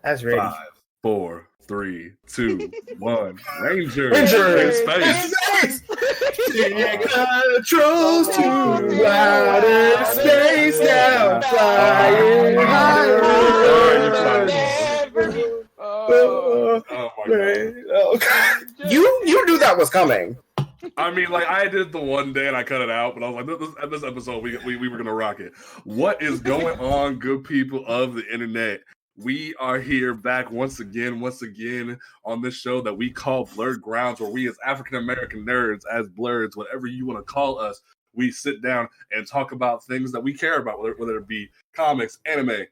That's ready. 5, 4, 3, 2, 1. Ranger. Ranger. In space. Take controls to outer space now. Flying higher. Oh my god. You knew that was coming. I mean, like, I did the one day and I cut it out, but I was like, this episode, we were gonna rock it. What is going on, good people of the internet? We are here back once again on this show that we call Blerd Grounds, where we as African American nerds, as Blerds, whatever you want to call us, we sit down and talk about things that we care about, whether it be comics, anime,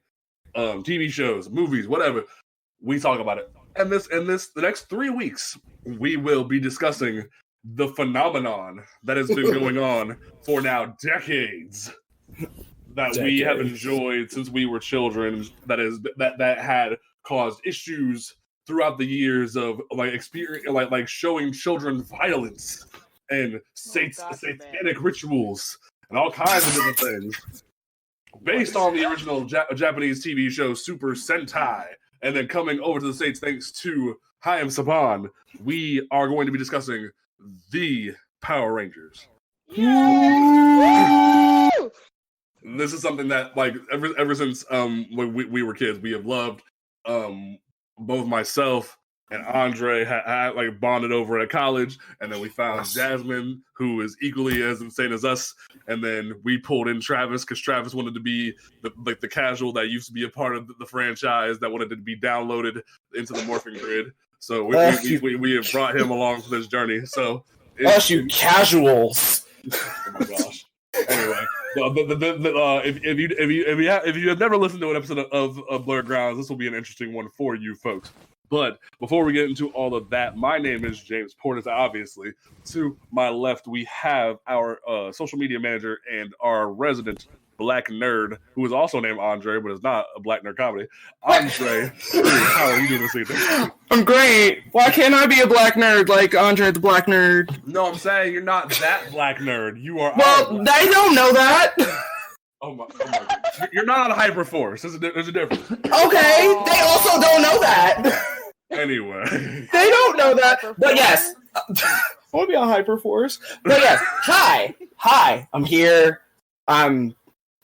TV shows, movies, whatever. We talk about it. And the next 3 weeks, we will be discussing the phenomenon that has been going on for now decades. That we have enjoyed since we were children, that had caused issues throughout the years of like experience, like showing children violence and satanic rituals and all kinds of different things, based on the original Japanese TV show Super Sentai, and then coming over to the States thanks to Hayam Saban. We are going to be discussing the Power Rangers. This is something that, like, ever since when we were kids, we have loved. Both myself and Andre had like bonded over at college, and then we found Jasmine, who is equally as insane as us. And then we pulled in Travis because Travis wanted to be the casual that used to be a part of the franchise that wanted to be downloaded into the morphin grid. So we have brought him along for this journey. So you casuals. Oh my gosh. Anyway, if you have never listened to an episode of Blerd Grounds, this will be an interesting one for you folks. But before we get into all of that, my name is James Portis, obviously. To my left, we have our social media manager and our resident black nerd, who is also named Andre, but is not a black nerd comedy. Andre, how are you doing this evening? I'm great. Why can't I be a black nerd like Andre the black nerd? No, I'm saying you're not that black nerd. You are. Well, they don't know that. Oh my God. You're not on Hyperforce. There's a difference. Okay, they also don't know that. Anyway. They don't know that. But yes. I want to be on Hyperforce. But yes. Hi. I'm here. I'm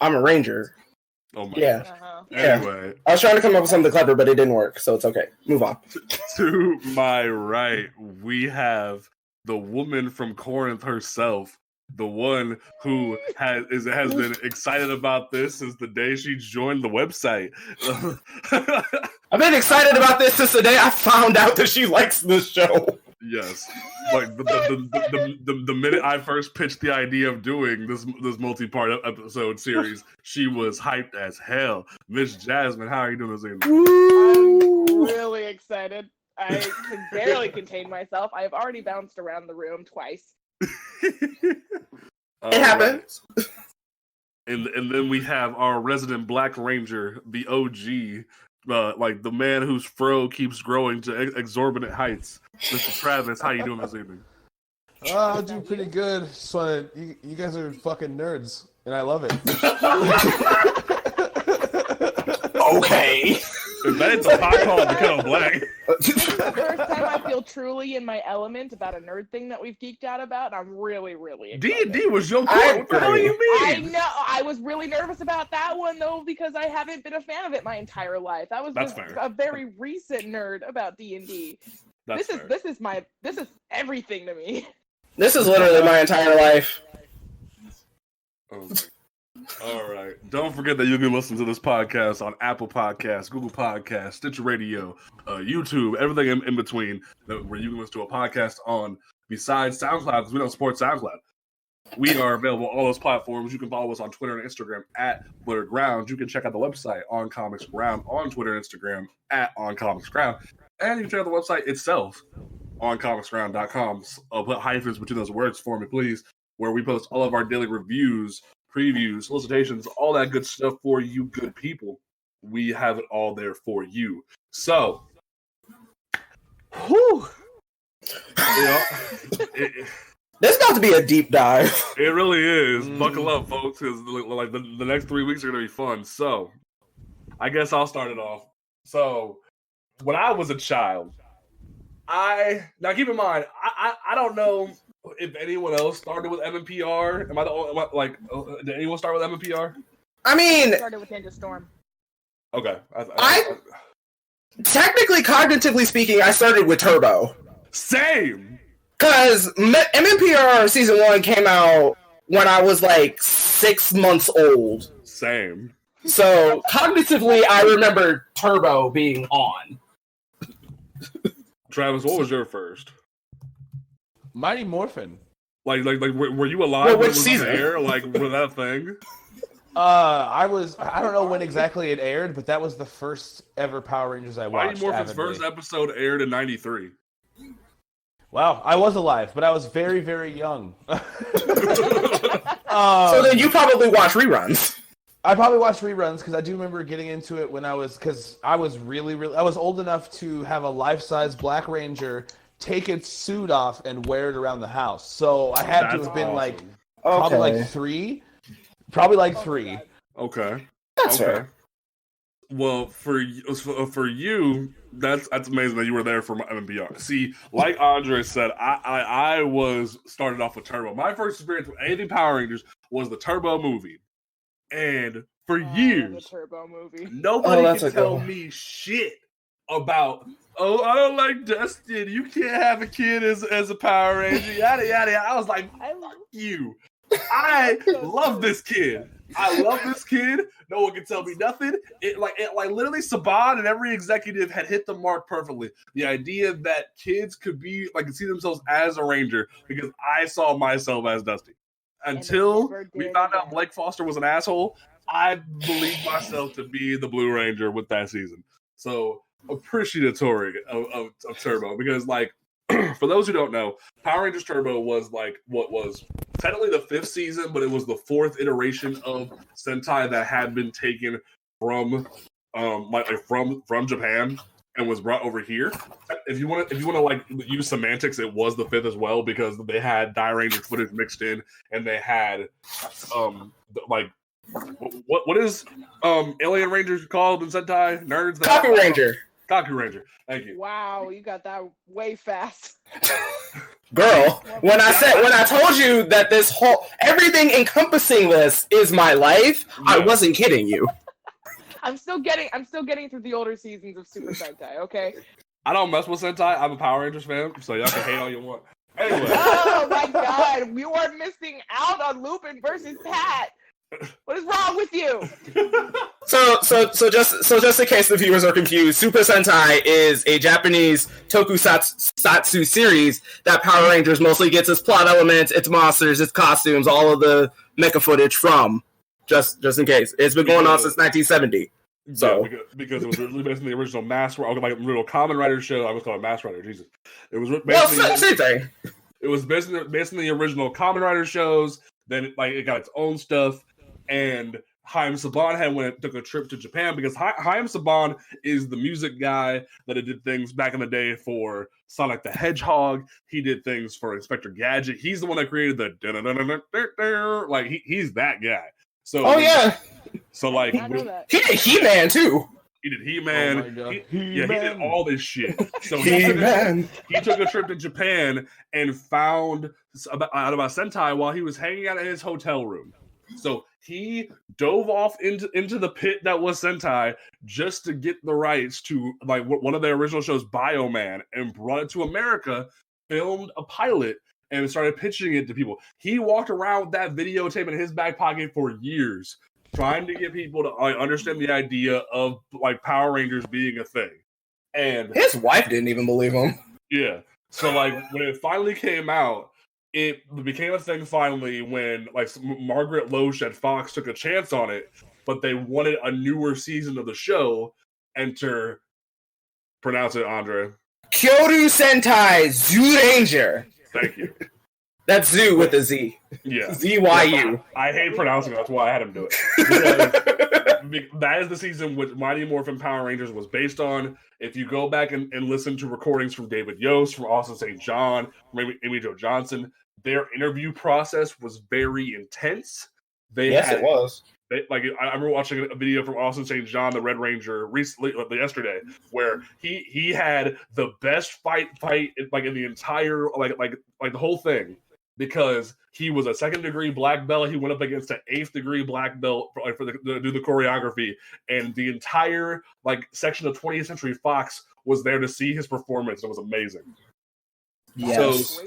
a ranger. Oh my God. Uh-huh. Anyway. I was trying to come up with something clever, but it didn't work, so it's okay. Move on. To my right, we have the woman from Corinth herself. The one who has been excited about this since the day she joined the website. I've been excited about this since the day I found out that she likes this show. Yes, like the minute I first pitched the idea of doing this multi-part episode series, she was hyped as hell. Miss Jasmine, how are you doing this evening? I'm really excited. I can barely contain myself. I have already bounced around the room twice. It happens. And then we have our resident Black Ranger, the OG, like the man whose fro keeps growing to exorbitant heights. Mr. Travis, how you doing this evening? I'm doing pretty good. Just wanna, you guys are fucking nerds, and I love it. Okay. That is a hot call to become black. This is the first time I feel truly in my element about a nerd thing that we've geeked out about, and I'm really, really excited. D&D was your core. What the hell you mean? I know. I was really nervous about that one, though, because I haven't been a fan of it my entire life. That was just a very recent nerd about D&D. This is everything to me. This is literally my entire life. Oh, all right. Don't forget that you can listen to this podcast on Apple Podcasts, Google Podcasts, Stitcher Radio, YouTube, everything in between, where you can listen to a podcast on besides SoundCloud, because we don't support SoundCloud. We are available on all those platforms. You can follow us on Twitter and Instagram at Blerd Grounds. You can check out the website On Comics Ground on Twitter and Instagram at On Comics Ground. And you can check out the website itself, oncomicsground.com. Put hyphens between those words for me, please, where we post all of our daily reviews, previews, solicitations, all that good stuff for you good people. We have it all there for you. So, whew. This is about to be a deep dive. It really is. Buckle up, folks, because like the next 3 weeks are going to be fun. So, I guess I'll start it off. So, when I was a child, now keep in mind, I don't know if anyone else started with MMPR. Am I the only, did anyone start with MMPR? I mean, I started with Ninja Storm. Okay. Technically, cognitively speaking, I started with Turbo. Same! Because MMPR Season 1 came out when I was like 6 months old. Same. So, cognitively, I remember Turbo being on. Travis, what was your first? Mighty Morphin. Like, were you alive? Which season? Air? Like, with that thing? I don't know when exactly it aired, but that was the first ever Power Rangers I watched. Mighty Morphin's first episode aired in 93. Wow, I was alive, but I was very, very young. So then you probably watched reruns. I probably watched reruns because I do remember getting into it when I was I was old enough to have a life-size Black Ranger take its suit off and wear it around the house. So I had to have been probably like three. Okay. That's fair. Well, for you, that's amazing that you were there for MMPR. See, like Andre said, I was started off with Turbo. My first experience with anything Power Rangers was the Turbo movie, and for years, the Turbo movie. Nobody can tell me shit about. Oh, I don't like Dustin. You can't have a kid as a Power Ranger. Yada yada. I was like, fuck you. I love this kid. I love this kid. No one can tell me nothing. It literally Saban and every executive had hit the mark perfectly. The idea that kids could be see themselves as a Ranger, because I saw myself as Dusty. Until we found out Blake Foster was an asshole, I believed myself to be the Blue Ranger with that season. So appreciatory of Turbo, because for those who don't know, Power Rangers Turbo was what was technically the 5th season, but it was the 4th iteration of Sentai that had been taken from from Japan and was brought over here. If you want to use semantics, it was the 5th as well, because they had Die Ranger footage mixed in, and they had what is Alien Rangers called in Sentai? Nerds. Kaku Ranger. Kaku Ranger. Thank you. Wow, you got that way fast. Girl, when I told you that this whole everything encompassing this is my life, yeah. I wasn't kidding you. I'm still getting through the older seasons of Super Sentai, okay? I don't mess with Sentai. I'm a Power Rangers fan, so y'all can hate all you want. Anyway. Oh my god, we were missing out on Lupin versus Pat. What is wrong with you? So just in case the viewers are confused, Super Sentai is a Japanese tokusatsu series that Power Rangers mostly gets its plot elements, its monsters, its costumes, all of the mecha footage from. Just in case, it's been going on since 1970. So because it was really based on the original original Kamen Rider show. I was called Mask Rider. Jesus, it was based same thing. It was based on the original Kamen Rider shows. Then it got its own stuff. And Haim Saban took a trip to Japan, because Haim Saban is the music guy that did things back in the day for Sonic the Hedgehog. He did things for Inspector Gadget. He's the one that created the he's that guy. So yeah. So he did He-Man too. He did He-Man. Oh my God. He did all this shit. So He-Man. He took a trip to Japan and found out about Sentai while he was hanging out in his hotel room. So he dove off into the pit that was Sentai just to get the rights to one of their original shows, Bioman, and brought it to America, filmed a pilot, and started pitching it to people. He walked around with that videotape in his back pocket for years, trying to get people to understand the idea of Power Rangers being a thing. And his wife didn't even believe him. Yeah. So when it finally came out, it became a thing finally when Margaret Loesch at Fox took a chance on it, but they wanted a newer season of the show. Enter, pronounce it, Andre. Kyoru Sentai Zyuranger. Thank you. That's Zoo with a Z. Yeah. ZYU. I hate pronouncing it. That's why I had him do it. That is the season which Mighty Morphin Power Rangers was based on. If you go back and listen to recordings from David Yost, from Austin St. John, from Amy Jo Johnson, their interview process was very intense. It was. I remember watching a video from Austin St. John, the Red Ranger, recently, yesterday, where he had the best fight like in the entire like the whole thing, because he was a 2nd degree black belt. He went up against an 8th degree black belt to do the choreography, and the entire section of 20th Century Fox was there to see his performance. It was amazing. Yes. So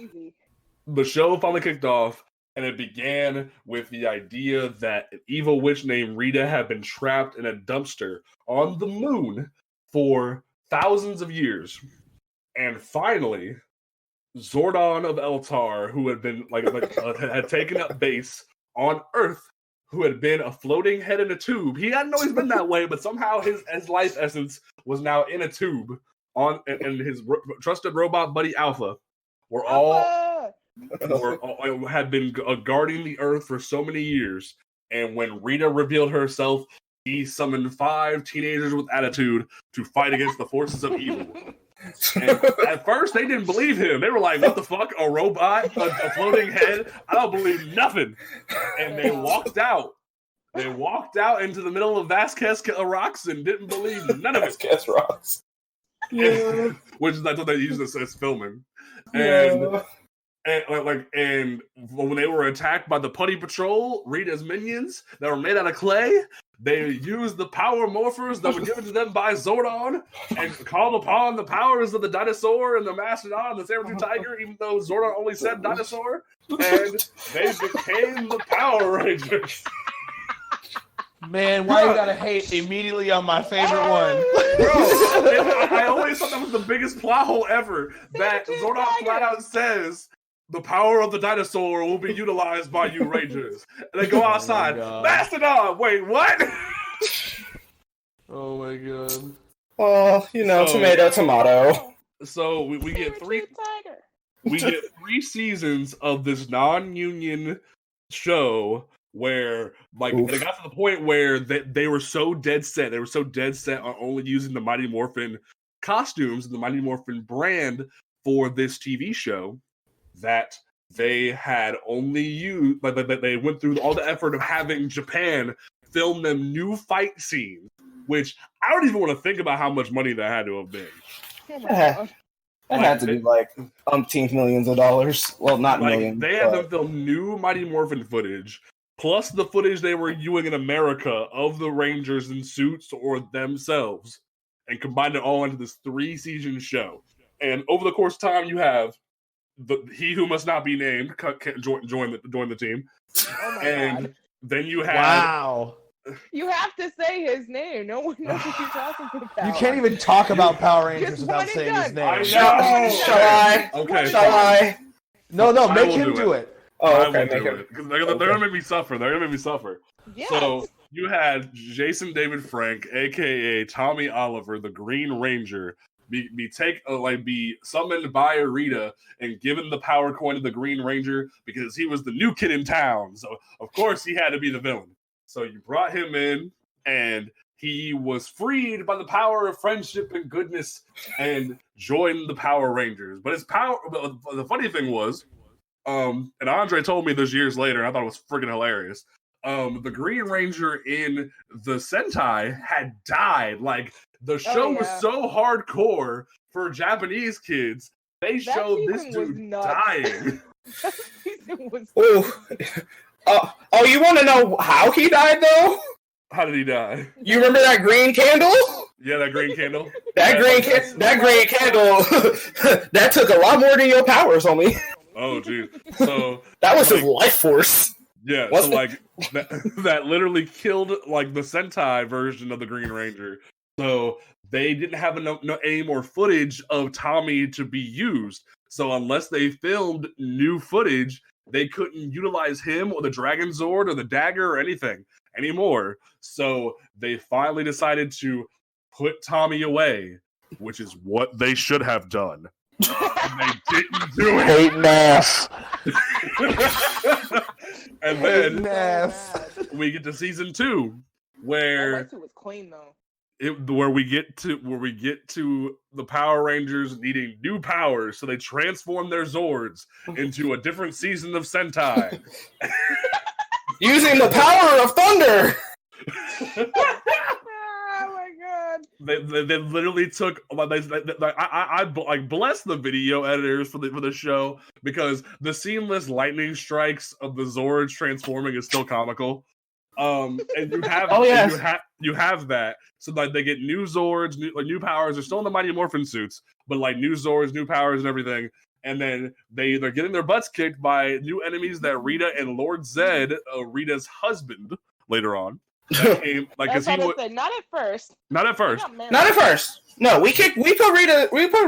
the show finally kicked off, and it began with the idea that an evil witch named Rita had been trapped in a dumpster on the moon for thousands of years. And finally, Zordon of Eltar, who had been had taken up base on Earth, who had been a floating head in a tube. He hadn't always been that way, but somehow his life essence was now in a tube. And his trusted robot buddy Alpha had been guarding the Earth for so many years. And when Rita revealed herself, he summoned 5 teenagers with attitude to fight against the forces of evil. And at first, they didn't believe him. They were like, "What the fuck? A robot? A floating head? I don't believe nothing." And they walked out. They walked out into the middle of Vasquez Rocks and didn't believe none of it. Vasquez Rocks. Yeah. Which is that's what they use as filming. Yeah. And when they were attacked by the Putty Patrol, Rita's minions that were made out of clay, they used the power morphers that were given to them by Zordon and called upon the powers of the dinosaur and the mastodon and the saber-tooth tiger, even though Zordon only said dinosaur, and they became the Power Rangers. Man, why you gotta hate immediately on my favorite one? Bro, I always thought that was the biggest plot hole ever. That Zordon flat out says, "The power of the dinosaur will be utilized by you Rangers." And they go outside. Mastodon! Wait, what? Oh my god. Well, tomato. So we get 3 seasons of this non-union show where they got to the point where they were so dead set. They were so dead set on only using the Mighty Morphin costumes and the Mighty Morphin brand for this TV show that they had only used, they went through all the effort of having Japan film them new fight scenes, which I don't even want to think about how much money that had to have been. That had to be umpteen millions of dollars. Well, not millions. They had them film new Mighty Morphin footage, plus the footage they were using in America of the Rangers in suits or themselves, and combined it all into this 3-season show. And over the course of time, you have he who must not be named join the team. Oh my god! Then you have You have to say his name. No one knows what you're talking about. You can't even talk about Power Rangers without saying his name. Shall I? Okay. Shall I? No, make him do it. Oh, okay. Because they're gonna make me suffer. They're gonna make me suffer. Yes. So you had Jason David Frank, aka Tommy Oliver, the Green Ranger, be summoned by Rita and given the power coin to the Green Ranger because he was the new kid in town. So of course he had to be the villain. So you brought him in, and he was freed by the power of friendship and goodness and joined the Power Rangers. But his power, the funny thing was, and Andre told me this years later, and I thought it was freaking hilarious. The Green Ranger in the Sentai had died. The show was so hardcore for Japanese kids. They showed this dude dying. Oh, you want to know how he died, though? How did he die? You remember that green candle? Yeah, that green candle. That green candle. That took a lot more than your powers, homie. Oh, geez. So that was his life force. Yeah, so that literally killed the Sentai version of the Green Ranger. So they didn't have any more footage of Tommy to be used. So unless they filmed new footage, they couldn't utilize him or the Dragon Zord or the dagger or anything anymore. So they finally decided to put Tommy away, which is what they should have done. And they didn't do it. Hating ass. And then we get to season 2, where it was clean though. Where we get to the Power Rangers needing new powers, so they transform their Zords into a different season of Sentai. Using the power of thunder. Oh my god! They literally took. I bless the video editors for the show because the seamless lightning strikes of the Zords transforming is still comical. And you have you have that. So like they get new Zords, new powers. They're still in the Mighty Morphin suits, but like new Zords, new powers, and everything. And then they're getting their butts kicked by new enemies that Rita and Lord Zed, Rita's husband, later on. Came, like, not at first. Not at first. Not at first. No, we put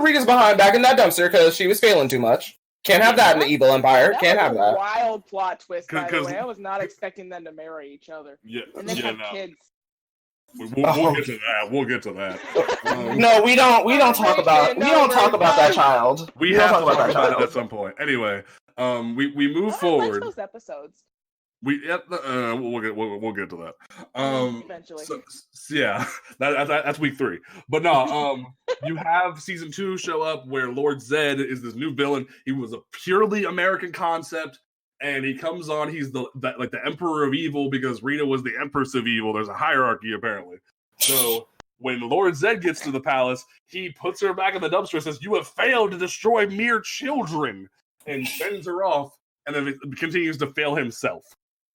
Rita's behind back in that dumpster because she was failing too much. Can't have that in the evil empire. Can't have that. Wild plot twist, by the way. I was not expecting them to marry each other. Yeah, and then have kids. We'll get to that. We'll get to that. No, we don't. We don't talk about. We don't talk about that child. We have to talk about it at some point. Anyway, we move forward. Those episodes. We'll get to that. Eventually. So, yeah, that's week 3. But no, you have season 2 show up where Lord Zed is this new villain. He was a purely American concept. And he comes on, he's the Emperor of Evil because Rita was the Empress of Evil. There's a hierarchy, apparently. So when Lord Zed gets to the palace, he puts her back in the dumpster and says, "You have failed to destroy mere children," and sends her off, and then it continues to fail himself.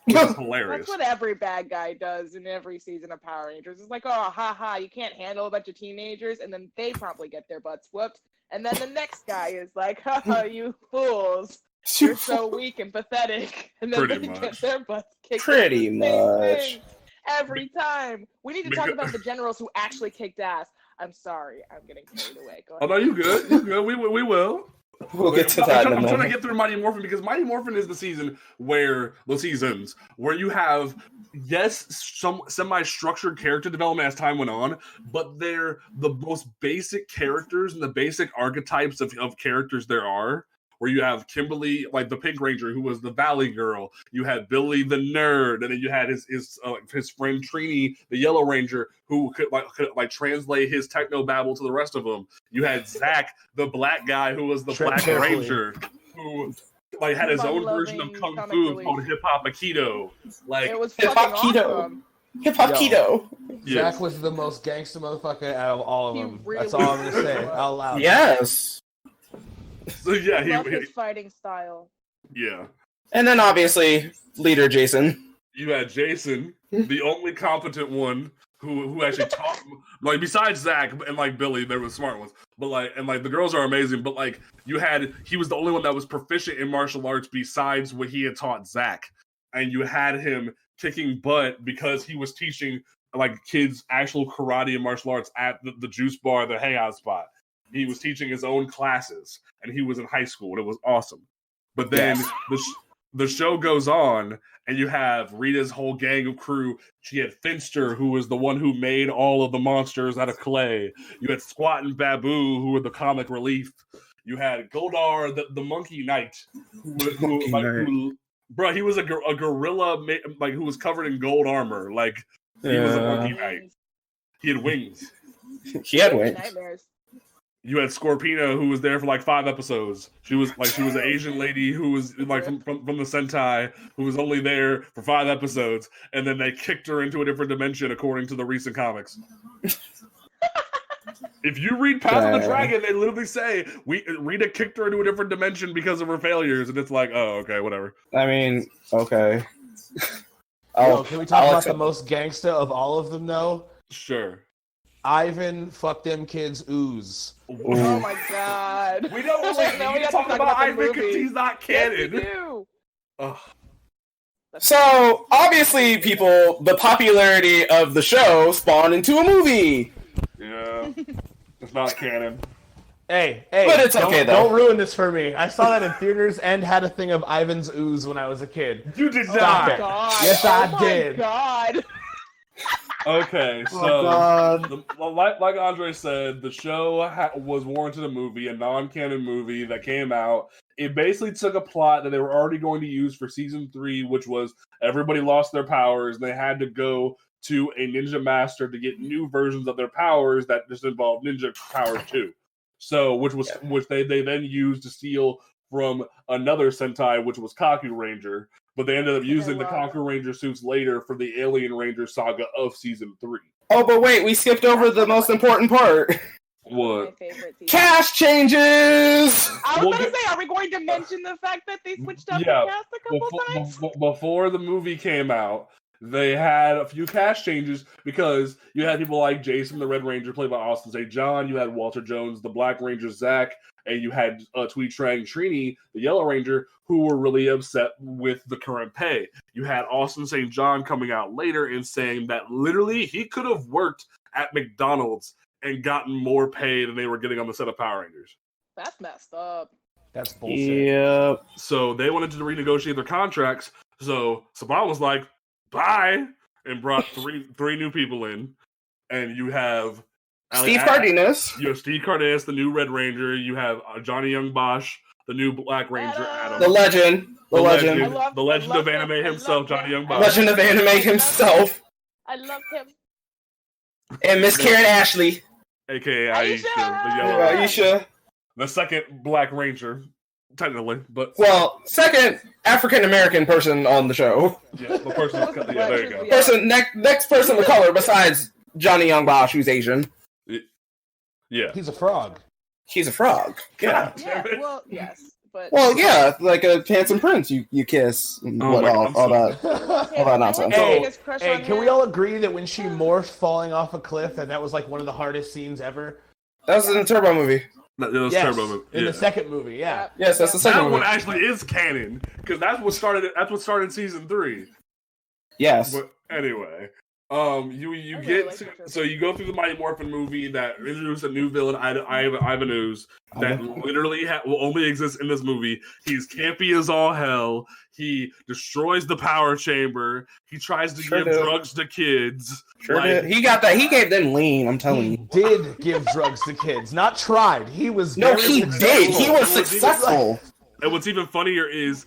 Which is hilarious. That's what every bad guy does in every season of Power Rangers. It's like, oh, ha, you can't handle a bunch of teenagers, and then they probably get their butts whooped. And then the next guy is like, ha, you fools. You're so weak and pathetic, and then they get their butts kicked. Pretty much. Every time. We need to talk about the generals who actually kicked ass. I'm sorry, I'm getting carried away. Go ahead. Oh no, you good? You good? We will. We'll get to that. I'm trying to get through Mighty Morphin because Mighty Morphin is the seasons where you have some semi-structured character development as time went on, but they're the most basic characters and the basic archetypes of characters there are. Where you have Kimberly, like the Pink Ranger, who was the Valley Girl. You had Billy the nerd, and then you had his friend Trini, the Yellow Ranger, who could translate his techno babble to the rest of them. You had Zach, the black guy, who was the Black Ranger, who had his own version of Kung Fu called Hip Hop Aikido. It was Hip Hop Keto. Hip Hop Keto. Zach was the most gangster motherfucker out of all of them. That's all I'm gonna say out loud. Yes. So yeah, his fighting style. Yeah, and then obviously leader Jason. You had Jason, the only competent one who actually taught. Like besides Zach and Billy, there were smart ones, but the girls are amazing. But he was the only one that was proficient in martial arts besides what he had taught Zach, and you had him kicking butt because he was teaching kids actual karate and martial arts at the juice bar, the hangout spot. He was teaching his own classes, and he was in high school, and it was awesome. But then the show goes on, and you have Rita's whole gang of crew. She had Finster, who was the one who made all of the monsters out of clay. You had Squat and Babu, who were the comic relief. You had Goldar, the Monkey Knight, bro, he was a gorilla, who was covered in gold armor. He was a Monkey Knight. He had wings. He had wings. Nightmares. You had Scorpina, who was there for 5 episodes. She was an Asian lady who was from the Sentai, who was only there for 5 episodes, and then they kicked her into a different dimension, according to the recent comics. If you read Path of the Dragon, they literally say Rita kicked her into a different dimension because of her failures, and it's like, oh, okay, whatever. I mean, okay. Can we talk about the most gangsta of all of them, though? Sure. Ivan, fuck them kids, ooze. Oh my god. We don't really talk about Ivan because he's not canon. Yes, we do. So, obviously, the popularity of the show spawned into a movie. Yeah. It's not canon. Hey, but it's okay, though. Don't ruin this for me. I saw that in theaters and had a thing of Ivan's ooze when I was a kid. You did not. God. Yes, I did. God. Okay, so like Andre said, the show was warranted a movie, a non-canon movie that came out. It basically took a plot that they were already going to use for season 3, which was everybody lost their powers, and they had to go to a ninja master to get new versions of their powers that just involved ninja powers too. So, which they then used to steal from another Sentai, which was Kaku Ranger, but they ended up using the Kaku Ranger suits later for the Alien Ranger saga of season 3. Oh, but wait, we skipped over the most important part. What? Cast changes! I was going to say, are we going to mention the fact that they switched up the cast a couple times? Before the movie came out, they had a few cast changes because you had people like Jason, the Red Ranger, played by Austin St. John. You had Walter Jones, the Black Ranger, Zach, and you had Twee Trang Trini, the Yellow Ranger, who were really upset with the current pay. You had Austin St. John coming out later and saying that literally he could have worked at McDonald's and gotten more pay than they were getting on the set of Power Rangers. That's messed up. That's bullshit. Yeah. So they wanted to renegotiate their contracts. So Saban was like, bye, and brought three new people in. And you have Steve Cardenas. You have Steve Cardenas, the new Red Ranger. You have Johnny Young Bosch, the new Black Ranger, Adam. The legend. The legend. The legend of anime himself, Johnny Young Bosch. Legend of anime himself. I love him. And Miss Karen Ashley. A.k.a. Aisha. The yellow Aisha. The second Black Ranger, technically. But second African-American person on the show. Yeah, the person of color. Yeah, there you go. Next person of color besides Johnny Young Bosch, who's Asian. Yeah. He's a frog. He's a frog. Yeah. Well, yes. But yeah, like a handsome prince you kiss and all that nonsense. Hey, can we all agree that when she morphed falling off a cliff, that was like one of the hardest scenes ever? That was in the Turbo movie. Turbo movie. In the second movie, yeah. Yes, that's the second movie. That one actually is canon because that's what started season 3. Yes. But anyway, you go through the Mighty Morphin movie that introduced a new villain, Ivan Ooze, that literally will only exist in this movie. He's campy as all hell. He destroys the power chamber. He tries to give drugs to kids. He got that. He gave them lean. I'm telling you. He did give drugs to kids. Not tried. He was. No, he did. He was successful. And what's even funnier is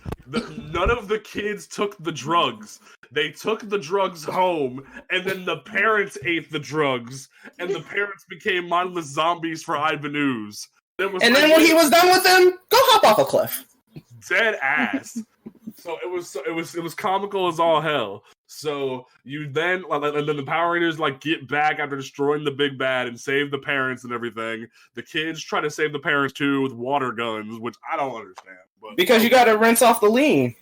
none of the kids took the drugs. They took the drugs home, and then the parents ate the drugs, and the parents became mindless zombies for Ivan Ooze. And then when he was done with them, go hop off a cliff. Dead ass. So it was comical as all hell. So you then and then the Power Rangers get back after destroying the big bad and save the parents and everything. The kids try to save the parents too with water guns, which I don't understand. But because you got to rinse off the lean.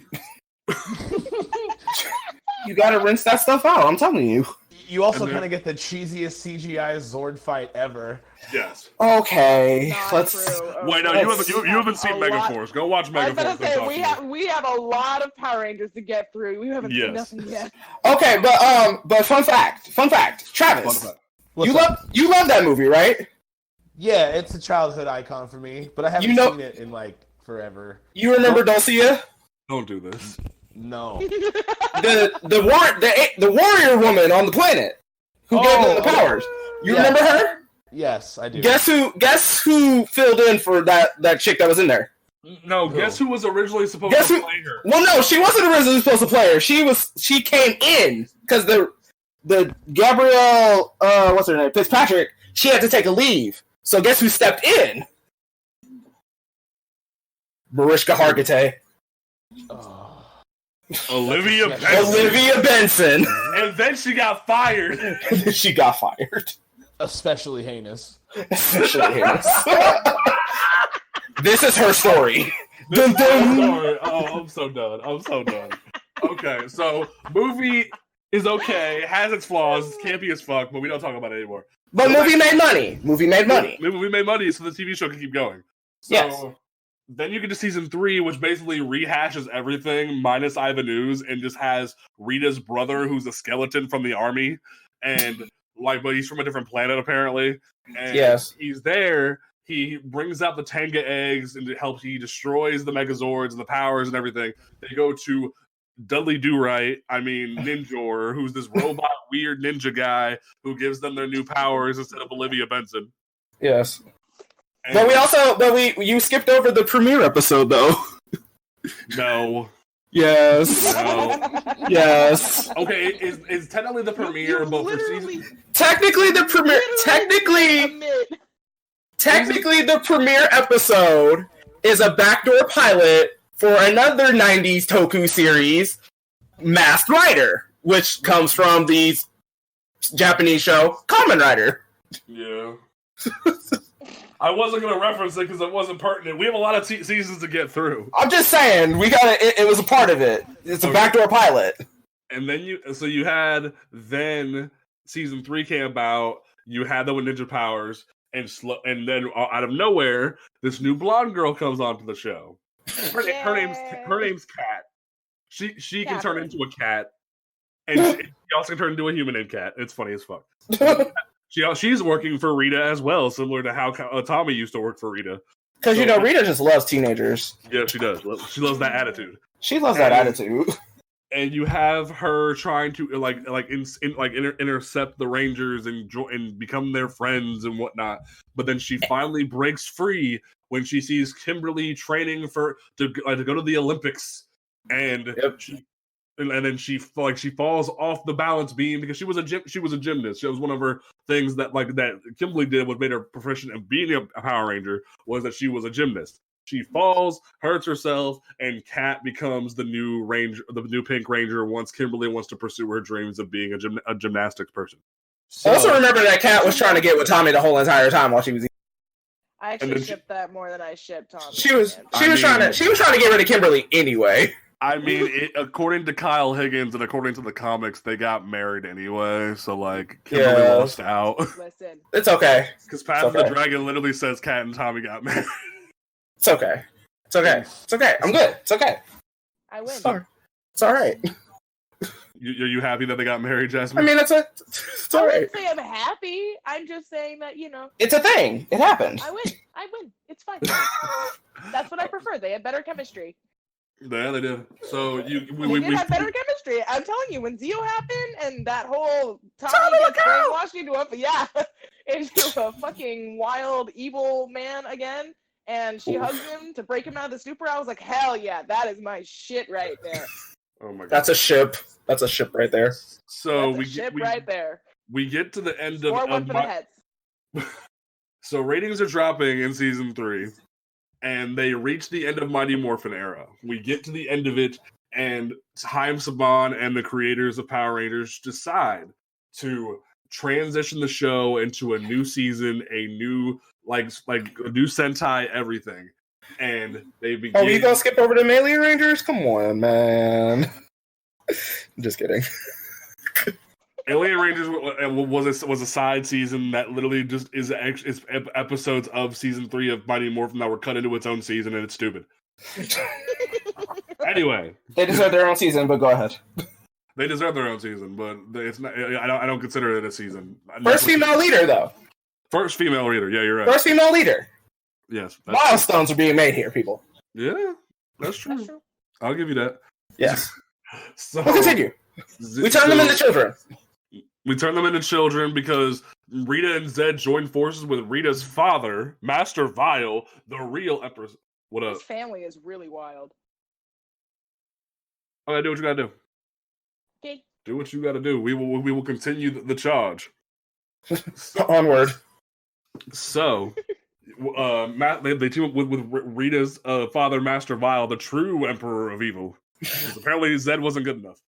You got to rinse that stuff out. I'm telling you. You also kind of get the cheesiest CGI Zord fight ever. Yes. Okay. Wait, no, you haven't seen Megaforce. Go watch Megaforce. I was going to say we have a lot of Power Rangers to get through. We haven't seen nothing yet. Okay, but fun fact, Travis. You love that movie, right? Yeah, it's a childhood icon for me, but I haven't seen it in forever. You remember Dulcia? Don't do this. No. the warrior woman on the planet who gave them the powers. You remember her? Yes, I do. Guess who filled in for that chick that was in there? No, guess who was originally supposed to play her? Well, no, she wasn't originally supposed to play her. She came in because the Gabrielle what's her name? Fitzpatrick, she had to take a leave. So guess who stepped in? Mariska Hargitay. Olivia Benson. And then she got fired. Especially heinous. This is her story. Dun, dun. Oh, I'm so done. Okay, so movie is okay, has its flaws, campy as fuck, but we don't talk about it anymore. But movie made money. Movie made money, so the TV show can keep going. So, yes. Then you get to season 3, which basically rehashes everything minus Ivan Ooze and just has Rita's brother, who's a skeleton from the army, and but he's from a different planet apparently. And he's there. He brings out the Tenga eggs and he destroys the Megazords and the powers and everything. They go to Dudley Ninjor, who's this robot weird ninja guy who gives them their new powers instead of Olivia Benson. Yes. You skipped over the premiere episode though. No. Yes. No. Yes. Okay, it's technically the premiere, but for season technically the premiere episode is a backdoor pilot for another 90s Toku series, Masked Rider, which comes from the Japanese show Kamen Rider. Yeah. I wasn't going to reference it because it wasn't pertinent. We have a lot of seasons to get through. I'm just saying, it was a part of it. It's a backdoor pilot. And then you had season 3 came about. You had them with ninja powers, and then out of nowhere, this new blonde girl comes onto the show. Her name's Cat. She can turn into a cat, and she also can turn into a human named Cat. It's funny as fuck. She's working for Rita as well, similar to how Tommy used to work for Rita. Because Rita just loves teenagers. Yeah, she does. She loves that attitude. She loves that attitude. And you have her trying to intercept the Rangers and become their friends and whatnot. But then she finally breaks free when she sees Kimberly training to go to the Olympics, and then she falls off the balance beam because she was a gymnast. It was one of her things that Kimberly did, what made her proficient in being a Power Ranger, was that she was a gymnast. She falls, hurts herself, and Kat becomes the new Ranger, the new Pink Ranger. Once Kimberly wants to pursue her dreams of being a gymnastics person. So, also remember that Kat was trying to get with Tommy the whole entire time while she was. I actually shipped that more than I shipped Tommy. She was trying to get rid of Kimberly anyway. I mean, according to Kyle Higgins and according to the comics, they got married anyway. So Kimberly lost out. Listen, it's okay. Because Path of the Dragon literally says Kat and Tommy got married. It's okay. It's okay. It's okay. I'm good. It's okay. I win. It's all right. Are you happy that they got married, Jasmine? I mean, it's all right. I wouldn't say I'm happy. I'm just saying that, It's a thing. It happened. I win. It's fine. That's what I prefer. They had better chemistry. Yeah, they did. So we had better chemistry. I'm telling you, when Zeo happened and that whole Tommy gets brainwashed into a fucking wild, evil man again, and she hugs him to break him out of the super, I was like, hell yeah, that is my shit right there. Oh my god. That's a ship. That's a ship right there. So right there. We get to the end of one for the heads. So ratings are dropping in season 3, and they reach the end of Mighty Morphin era. We get to the end of it, and Haim Saban and the creators of Power Rangers decide to transition the show into a new season, a new a new Sentai, everything. And they begin. Oh, you gonna skip over to Melee Rangers? Come on, man. I'm just kidding. Alien Rangers was a side season that literally just is episodes of season 3 of Mighty Morphin that were cut into its own season, and it's stupid. Anyway, they deserve their own season, but go ahead. They deserve their own season, but it's not. I don't consider it a season. First female leader, though. First female leader. Yeah, you're right. First female leader. Yes. Milestones are being made here, people. Yeah, that's true. I'll give you that. Yes. So we'll continue. We turn them into children. We turn them into children because Rita and Zed join forces with Rita's father, Master Vile, the real Empress. What up? His family is really wild. Okay, do what you gotta do. Okay. Do what you gotta do. We will continue the charge. Onward. So, they team up with Rita's father, Master Vile, the true Emperor of Evil. Apparently, Zed wasn't good enough.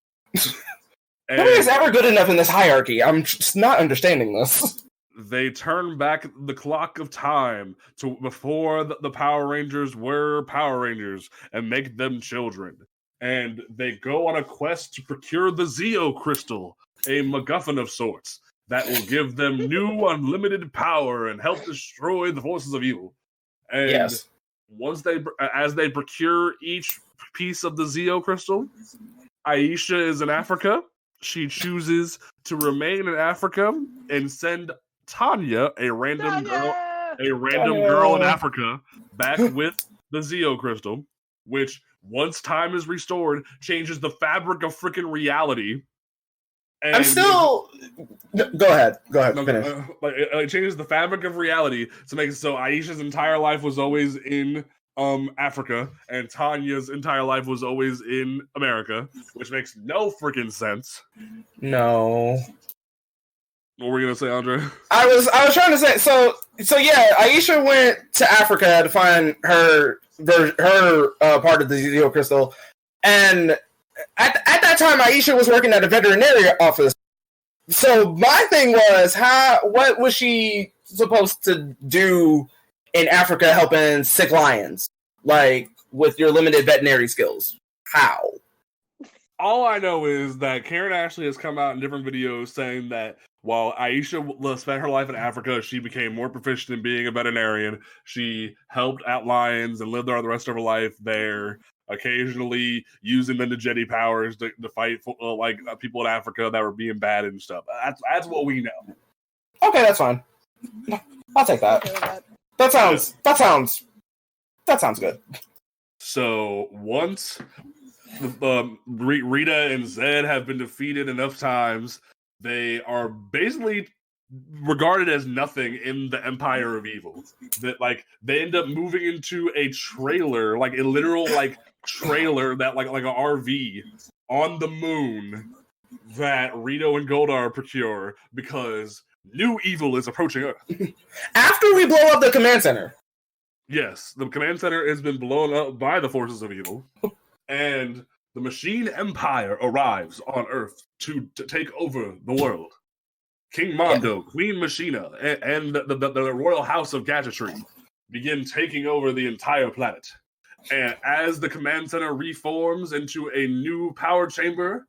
Nobody is ever good enough in this hierarchy. I'm just not understanding this. They turn back the clock of time to before the Power Rangers were Power Rangers and make them children. And they go on a quest to procure the Zeo Crystal, a MacGuffin of sorts, that will give them new unlimited power and help destroy the forces of evil. And once as they procure each piece of the Zeo Crystal, Aisha is in Africa. She chooses to remain in Africa and send Tanya, a random girl in Africa, back with the Zeo Crystal, which, once time is restored, changes the fabric of freaking reality. And I'm still. Go ahead. Finish. It changes the fabric of reality to make it so Aisha's entire life was always in Africa, and Tanya's entire life was always in America, which makes no freaking sense. No. What were you gonna say, Andre? I was trying to say. So So yeah, Aisha went to Africa to find her part of the Zeo crystal, and at that time, Aisha was working at a veterinary office. So my thing was, what was she supposed to do in Africa helping sick lions, like with your limited veterinary skills? How? All I know is that Karen Ashley has come out in different videos saying that while Aisha spent her life in Africa, she became more proficient in being a veterinarian. She helped out lions and lived there the rest of her life there, occasionally using the Najeti powers to fight people in Africa that were being bad and stuff. That's what we know. Okay, that's fine. I'll take that. That sounds good. So once Rita and Zed have been defeated enough times, they are basically regarded as nothing in the Empire of Evil. That they end up moving into a trailer, like a literal trailer that like an RV on the moon that Rito and Goldar procure because new evil is approaching Earth. After we blow up the command center. Yes, the command center has been blown up by the forces of evil, and the Machine Empire arrives on Earth to take over the world. King Mondo, Queen Machina, and the Royal House of Gadgetry begin taking over the entire planet. And as the command center reforms into a new power chamber,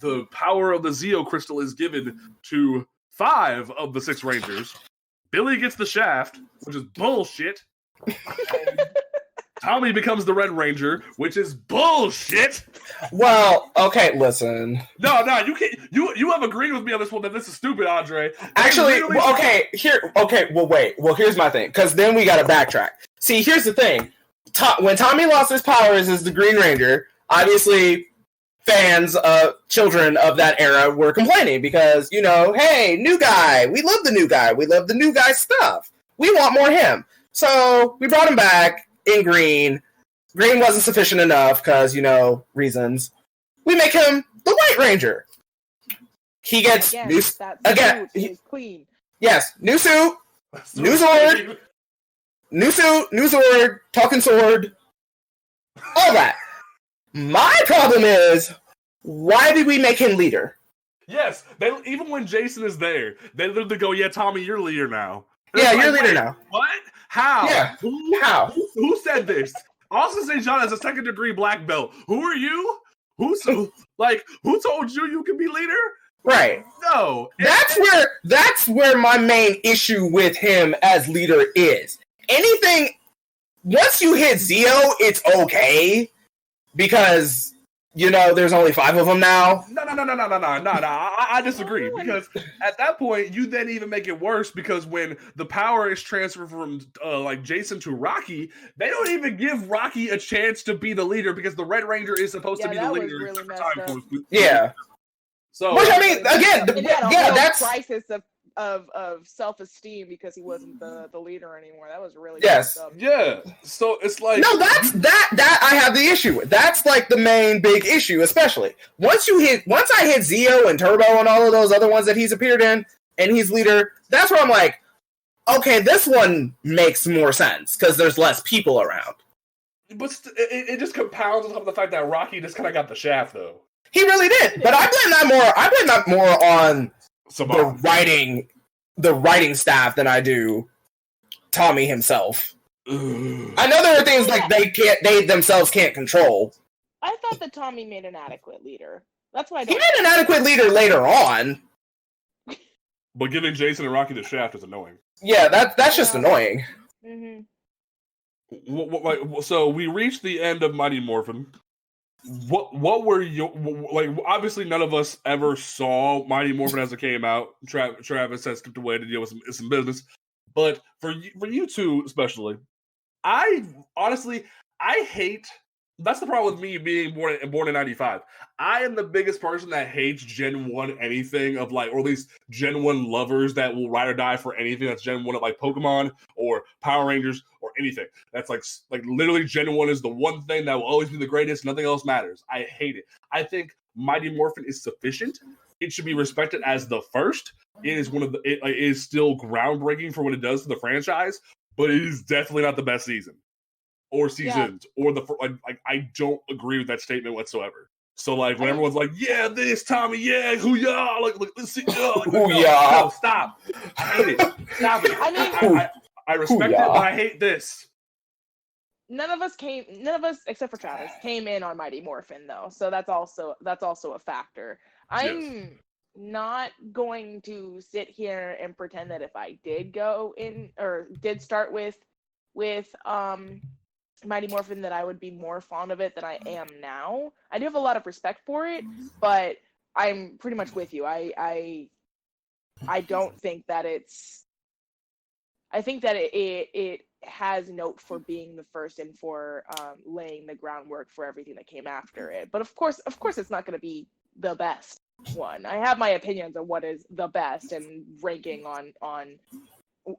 the power of the Zeo crystal is given to 5 of the 6 Rangers. Billy gets the shaft, which is bullshit. Tommy becomes the Red Ranger, which is bullshit. Well, okay, listen. No, you can't. You have agreed with me on this one that this is stupid, Andre. Actually, here's my thing, because then we got to backtrack. See, here's the thing. When Tommy lost his powers as the Green Ranger, obviously fans, children of that era were complaining because, hey, new guy. We love the new guy. We love the new guy stuff. We want more him. So we brought him back in green. Green wasn't sufficient enough because, reasons. We make him the White Ranger. He gets new again. He's clean. Yes, new suit, new sword, new suit, new sword, talking sword, all that. My problem is, why did we make him leader? Yes, even when Jason is there, they literally go, "Yeah, Tommy, you're leader now." Yeah, you're leader now. What? How? Yeah. How? Who said this? Austin St. John has a 2nd degree black belt. Who are you? Who told you can be leader? Right. No. That's where my main issue with him as leader is. Anything once you hit Zeo, it's okay because there's only 5 of them now. No. I disagree because at that point you then even make it worse because when the power is transferred from Jason to Rocky, they don't even give Rocky a chance to be the leader because the Red Ranger is supposed to be the leader. Really yeah. So, which I mean, again, that's crisis of self-esteem because he wasn't the leader anymore. That was really yes, yeah. So it's like no, that's that I have the issue with. That's like the main big issue, especially once I hit Zeo and Turbo and all of those other ones that he's appeared in, and he's leader. That's where I'm like, okay, this one makes more sense because there's less people around. But it just compounds on top of the fact that Rocky just kind of got the shaft, though. He really did, but I blame that more on the writing staff than I do Tommy himself. I know there are things like they themselves can't control. I thought that Tommy made an adequate leader. That's why he made an adequate leader later on. But giving Jason and Rocky the shaft is annoying. Yeah, that's just annoying. Mm-hmm. So we reached the end of Mighty Morphin. What were you obviously none of us ever saw Mighty Morphin as it came out. Travis has skipped away to deal with some business, but for you two especially, I hate. That's the problem with me being born in 95. I am the biggest person that hates Gen 1 anything of or at least Gen 1 lovers that will ride or die for anything that's Gen 1 of Pokemon or Power Rangers or anything. That's like literally Gen 1 is the one thing that will always be the greatest. Nothing else matters. I hate it. I think Mighty Morphin is sufficient it should be respected as the first. It is it is still groundbreaking for what it does to the franchise, but it is definitely not the best season or seasons or the like. I don't agree with that statement whatsoever. So like when everyone's like, yeah, this Tommy, yeah, who y'all, like let's see, like, no, stop, I hate it, stop it. I mean, I respect it, but I hate this. None of us except for Travis came in on Mighty Morphin though, so that's also a factor. I'm not going to sit here and pretend that if I did go in or did start with Mighty Morphin that I would be more fond of it than I am now. I do have a lot of respect for it, but I'm pretty much with you. I don't think that I think that it has note for being the first and for laying the groundwork for everything that came after it. But of course it's not going to be the best one. I have my opinions on what is the best and ranking on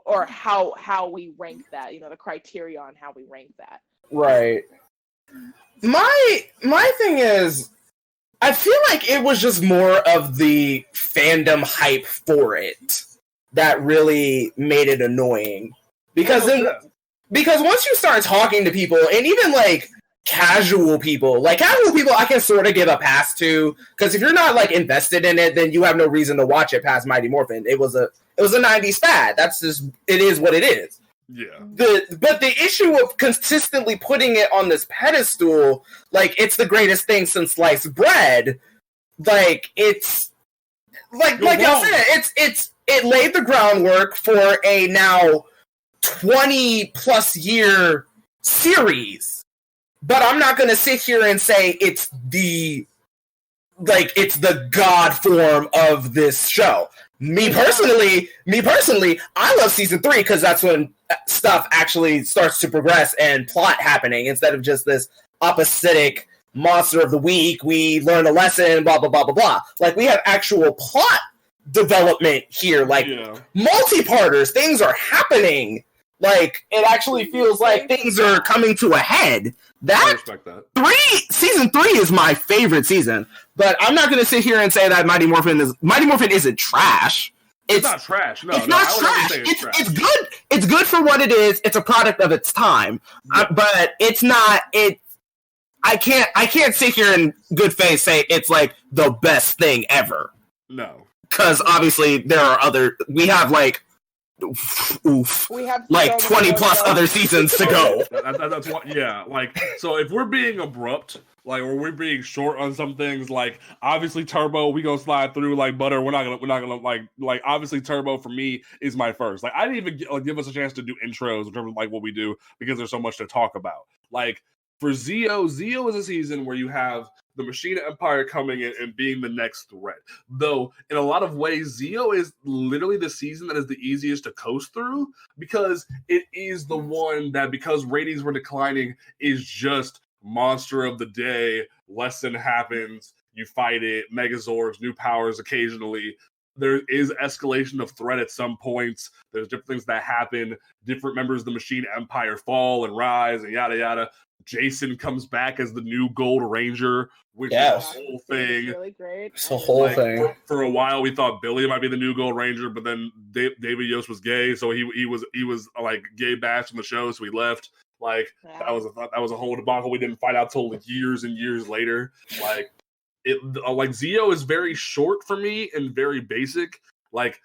or how we rank that, the criteria on how we rank that. Right. My thing is, I feel like it was just more of the fandom hype for it that really made it annoying. Because once you start talking to people, and even like casual people I can sort of give a pass to, because if you're not like invested in it, then you have no reason to watch it past Mighty Morphin. It was a 90s fad. That's just, it is what it is. Yeah. But the issue of consistently putting it on this pedestal, like it's the greatest thing since sliced bread, like it's like I said, it laid the groundwork for a now 20 plus year series. But I'm not going to sit here and say it's the god form of this show. Me personally, I love season 3 because that's when stuff actually starts to progress and plot happening instead of just this oppositic monster of the week. We learn a lesson, blah blah blah blah blah. Like we have actual plot development here, like multi-parters. Things are happening. Like it actually feels like things are coming to a head. I respect that. Season 3 is my favorite season, but I'm not going to sit here and say that Mighty Morphin isn't trash. It's not trash. No, it's not trash. It's good. It's good for what it is. It's a product of its time, but it's not. I can't sit here in good faith say it's like the best thing ever. No, because obviously there are other. We have like. We have like 20 plus other seasons to go. That's what, like, so if we're being abrupt, like, or we're being short on some things, like, obviously Turbo, we gonna slide through like butter. We're not gonna like obviously Turbo for me is my first. Like, I didn't even give us a chance to do intros in terms of like what we do because there's so much to talk about. Like for Zio is a season where you have the Machine Empire coming in and being the next threat. Though, in a lot of ways, Zio is literally the season that is the easiest to coast through because it is the one that, because ratings were declining, is just monster of the day, lesson happens, you fight it, Megazords, new powers occasionally. There is escalation of threat at some points. There's different things that happen. Different members of the Machine Empire fall and rise and yada yada. Jason comes back as the new Gold Ranger, which is the whole thing. It's really great. It's the whole thing. For a while, we thought Billy might be the new Gold Ranger, but then David Yost was gay, so he was like gay bashed on the show, so he left. Like that was a whole debacle. We didn't find out till like years and years later. Like Zio is very short for me and very basic. Like.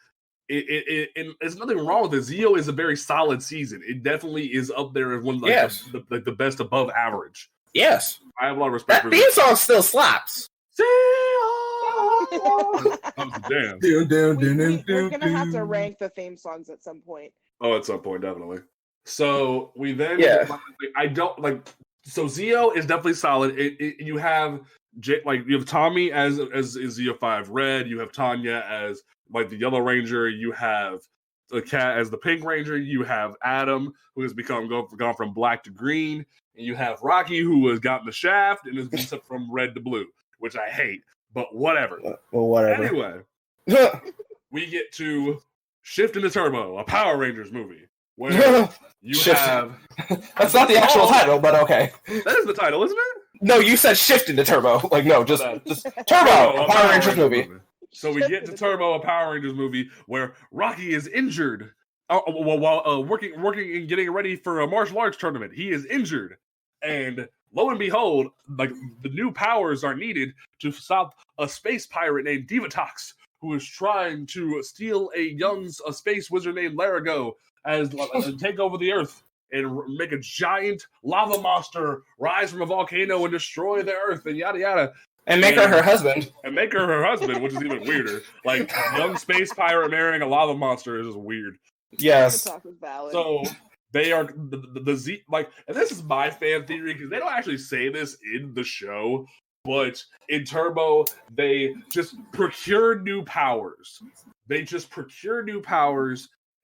There's nothing wrong with it. Zio is a very solid season. It definitely is up there as one of the best above average. Yes. I have a lot of respect for that. Theme song still slaps. Damn. We're going to have to rank the theme songs at some point. Oh, at some point, definitely. So we then so Zio is definitely solid. You have Tommy as Zio 5 Red, you have Tanya as like the Yellow Ranger, you have the Cat as the Pink Ranger, you have Adam, who has gone from black to green, and you have Rocky, who has gotten the shaft and has been set from red to blue, which I hate, but whatever. Well, whatever. Anyway, we get to Shift into Turbo, a Power Rangers movie, where you have... That's not the actual title, but okay. That is the title, isn't it? No, you said Shift into Turbo. Like, no, just Turbo, a Power Rangers movie. So we get to Turbo, a Power Rangers movie where Rocky is injured while working and getting ready for a martial arts tournament. He is injured, and lo and behold, like the new powers are needed to stop a space pirate named Divatox, who is trying to steal a space wizard named Larigo and take over the Earth and make a giant lava monster rise from a volcano and destroy the Earth and yada yada. And make her husband. And make her her husband, which is even weirder. Like, young space pirate marrying a lava monster is just weird. Yes. So they are the Z, like, and this is my fan theory because they don't actually say this in the show, but in Turbo, they just procure new powers.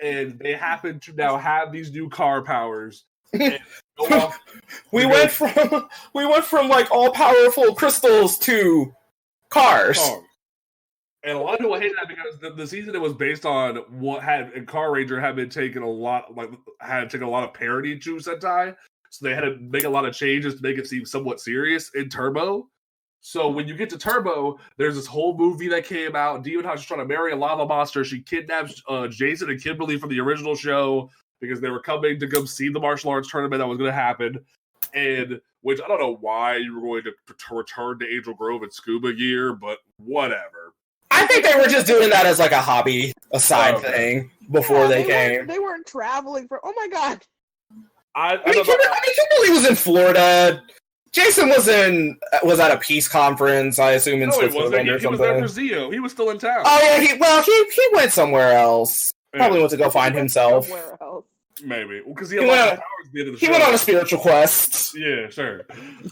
And they happen to now have these new car powers. We went from like all powerful crystals to cars. And a lot of people hate that because the season it was based on what had in Car Ranger had been taken a lot of parody to Sentai. So they had to make a lot of changes to make it seem somewhat serious in Turbo. So when you get to Turbo, there's this whole movie that came out. Divatox is trying to marry a lava monster. She kidnaps Jason and Kimberly from the original show because they were coming to come see the martial arts tournament that was going to happen. And which I don't know why you were going to return to Angel Grove and scuba gear, but whatever. I think they were just doing that as like a hobby, a side thing before they came. They weren't traveling for. Oh my god! I mean, Kimberly was in Florida. Jason was at a peace conference, I assume, in Switzerland or something. He was there for Zio. He was still in town. Oh yeah, he went somewhere else. Probably went to go find himself. Somewhere else. Maybe because he went on a spiritual quest. Yeah, sure.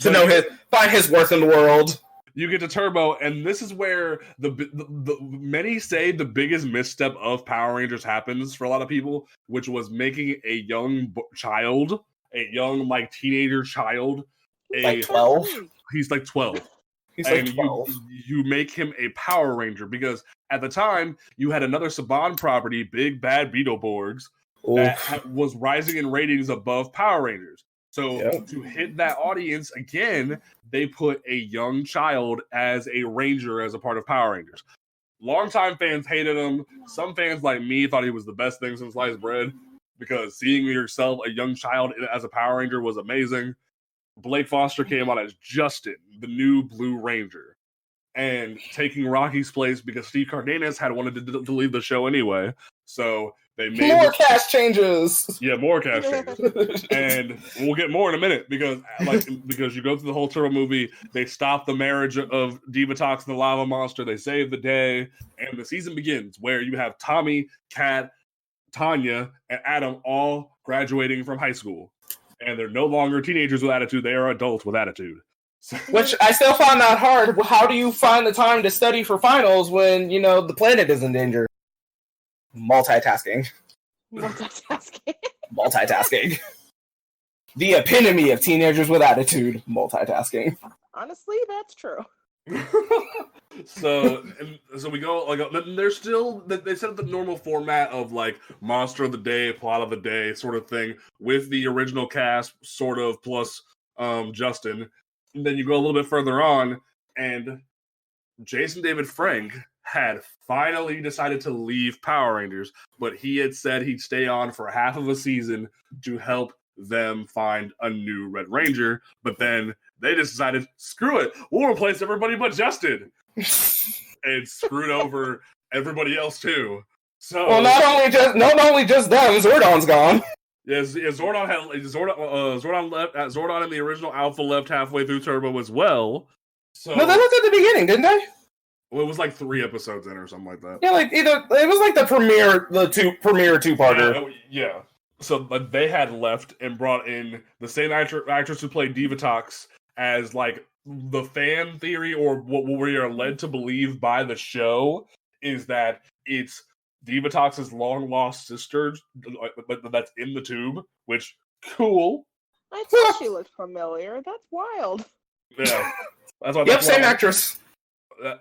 To find his worth in the world. You get to Turbo, and this is where the many say the biggest misstep of Power Rangers happens for a lot of people, which was making a young child, a young like teenager child, like 12. He's like 12. He's like 12. You make him a Power Ranger because at the time you had another Saban property, Big Bad Beetleborgs, that was rising in ratings above Power Rangers. So to hit that audience again, they put a young child as a ranger as a part of Power Rangers. Longtime fans hated him. Some fans like me thought he was the best thing since sliced bread because seeing yourself, a young child as a Power Ranger was amazing. Blake Foster came out as Justin, the new Blue Ranger, and taking Rocky's place because Steve Cardenas had wanted to leave the show anyway. So they made more cast changes. Yeah, more cast changes, and we'll get more in a minute because you go through the whole Turbo movie. They stop the marriage of Divatox and the lava monster. They save the day, and the season begins where you have Tommy, Kat, Tanya, and Adam all graduating from high school, and they're no longer teenagers with attitude. They are adults with attitude. Which I still find that hard. How do you find the time to study for finals when the planet is in danger? Multitasking. The epitome of teenagers with attitude. Multitasking. Honestly, that's true. So we go there's still they set up the normal format of like monster of the day, plot of the day sort of thing with the original cast sort of plus Justin. And then you go a little bit further on and Jason David Frank had finally decided to leave Power Rangers, but he had said he'd stay on for half of a season to help them find a new Red Ranger, but then they just decided, screw it, we'll replace everybody but Justin. And screwed over everybody else too. So not only just them, Zordon's gone. Yes, Zordon left. Zordon in the original Alpha left halfway through Turbo as well. So no, that was at the beginning, didn't they? Well, it was like 3 episodes in or something like that. Yeah, like it was like the premiere two-parter. Yeah. So they had left and brought in the same actress who played Divatox as like the fan theory or what we are led to believe by the show is that it's Divatox's long lost sister, but that's in the tube. Which cool. I thought she looked familiar. That's wild. Yeah. That's why. Yep, same actress.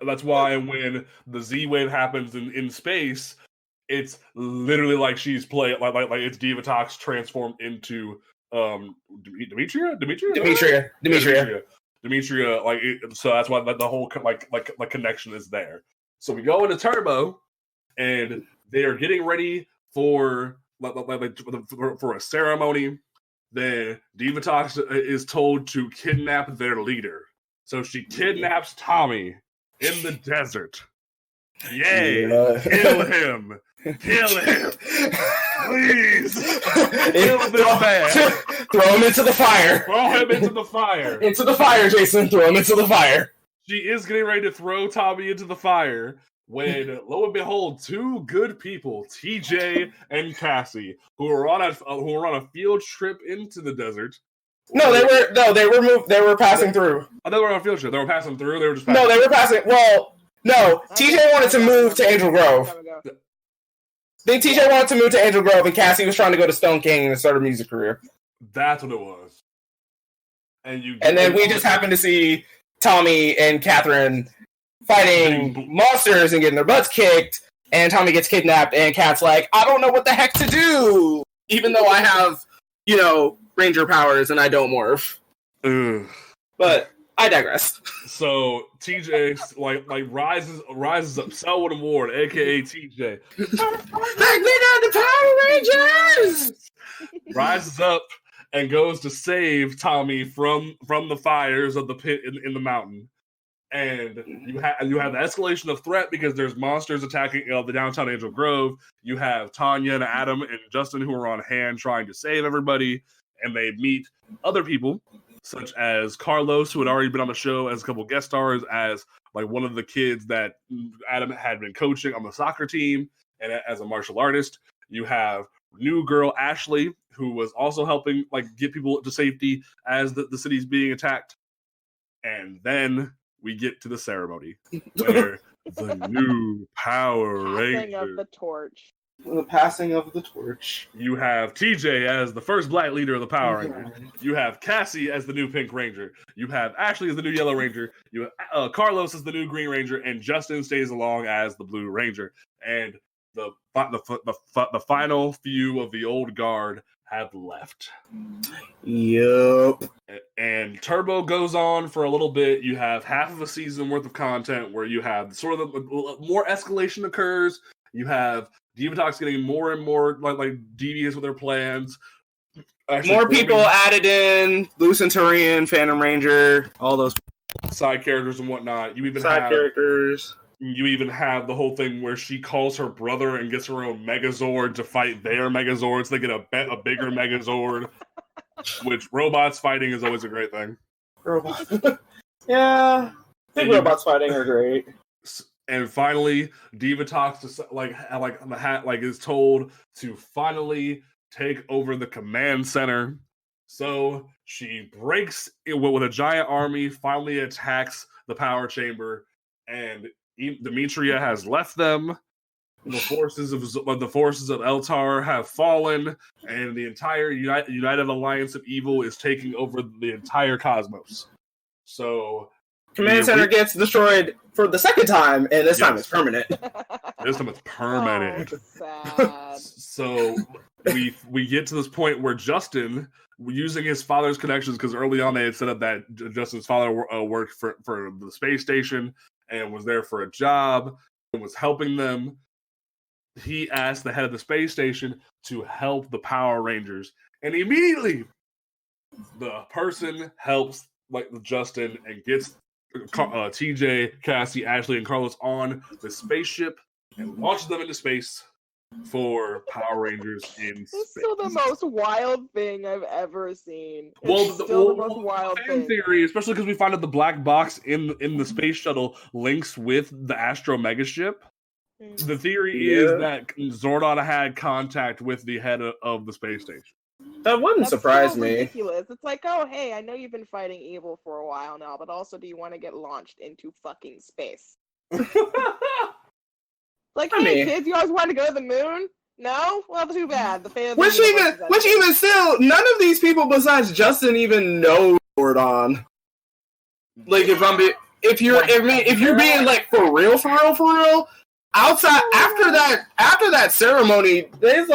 That's why when the Z-Wave happens in space, it's literally like she's playing like it's Divatox transformed into Demetria. So that's why the whole like connection is there. So we go into Turbo, and they are getting ready for a ceremony. Then Divatox is told to kidnap their leader. So she kidnaps Tommy in the desert. Yay! Kill him! Kill him! Please! Kill this man! Throw him into the fire! Throw him into the fire! Into the fire, Jason! Throw him into the fire! She is getting ready to throw Tommy into the fire when, lo and behold, two good people, TJ and Cassie, who are on a field trip into the desert. They were passing through. I thought they were on a field trip. They were passing through. They were just passing. No, they were passing. Well, no. TJ wanted to move to Angel Grove. Then TJ wanted to move to Angel Grove, and Cassie was trying to go to Stone King and start a music career. That's what it was. And then we just happened to see Tommy and Catherine fighting monsters and getting their butts kicked, and Tommy gets kidnapped, and Cat's like, I don't know what the heck to do, even though I have, ranger powers and I don't morph. Ugh. But I digress. So TJ rises up, Selwyn Ward, aka TJ, the Power Rangers, rises up and goes to save Tommy from the fires of the pit in the mountain. And you have the escalation of threat because there's monsters attacking the downtown Angel Grove. You have Tanya and Adam and Justin who are on hand trying to save everybody. And they meet other people, such as Carlos, who had already been on the show as a couple guest stars, as one of the kids that Adam had been coaching on the soccer team, and as a martial artist. You have new girl Ashley, who was also helping get people to safety as the city's being attacked. And then we get to the ceremony where the new Power Rangers of the torch. The passing of the torch. You have TJ as the first black leader of the Power Rangers. You have Cassie as the new Pink Ranger. You have Ashley as the new Yellow Ranger. You have Carlos as the new Green Ranger, and Justin stays along as the Blue Ranger. And the final few of the old guard have left. Yep. And Turbo goes on for a little bit. You have half of a season worth of content where you have sort of more escalation occurs. You have Divatox getting more and more devious with their plans. Actually, more people added in, Blue Centurion, Phantom Ranger, all those side characters and whatnot. You even have the whole thing where she calls her brother and gets her own Megazord to fight their Megazords. They get a bigger Megazord, which robots fighting is always a great thing. Robots, yeah, I think robots fighting are great. And finally, Divatox is told to finally take over the command center. So she breaks it with a giant army, finally attacks the power chamber, and Demetria has left them. The forces of Eltar have fallen, and the entire United Alliance of Evil is taking over the entire cosmos. So Command Center gets destroyed for the second time, and this time it's permanent. This time it's permanent. Oh, so we get to this point where Justin, using his father's connections, because early on they had set up that Justin's father worked for the space station and was there for a job and was helping them. He asked the head of the space station to help the Power Rangers, and immediately the person helps Justin and gets TJ, Cassie, Ashley, and Carlos on the spaceship and launches them into space for Power Rangers in space. It's still the most wild thing I've ever seen. The most wild thing. Theory, especially because we find out the black box in the space shuttle links with the Astro Megaship. The theory is that Zordon had contact with the head of the space station. That wouldn't surprise me. Ridiculous. It's like, oh, hey, I know you've been fighting evil for a while now, but also, do you want to get launched into fucking space? Kids, you always want to go to the moon? No? Well, too bad. Which even still, none of these people besides Justin even know Zordon. If you're being for real, outside after that ceremony, there's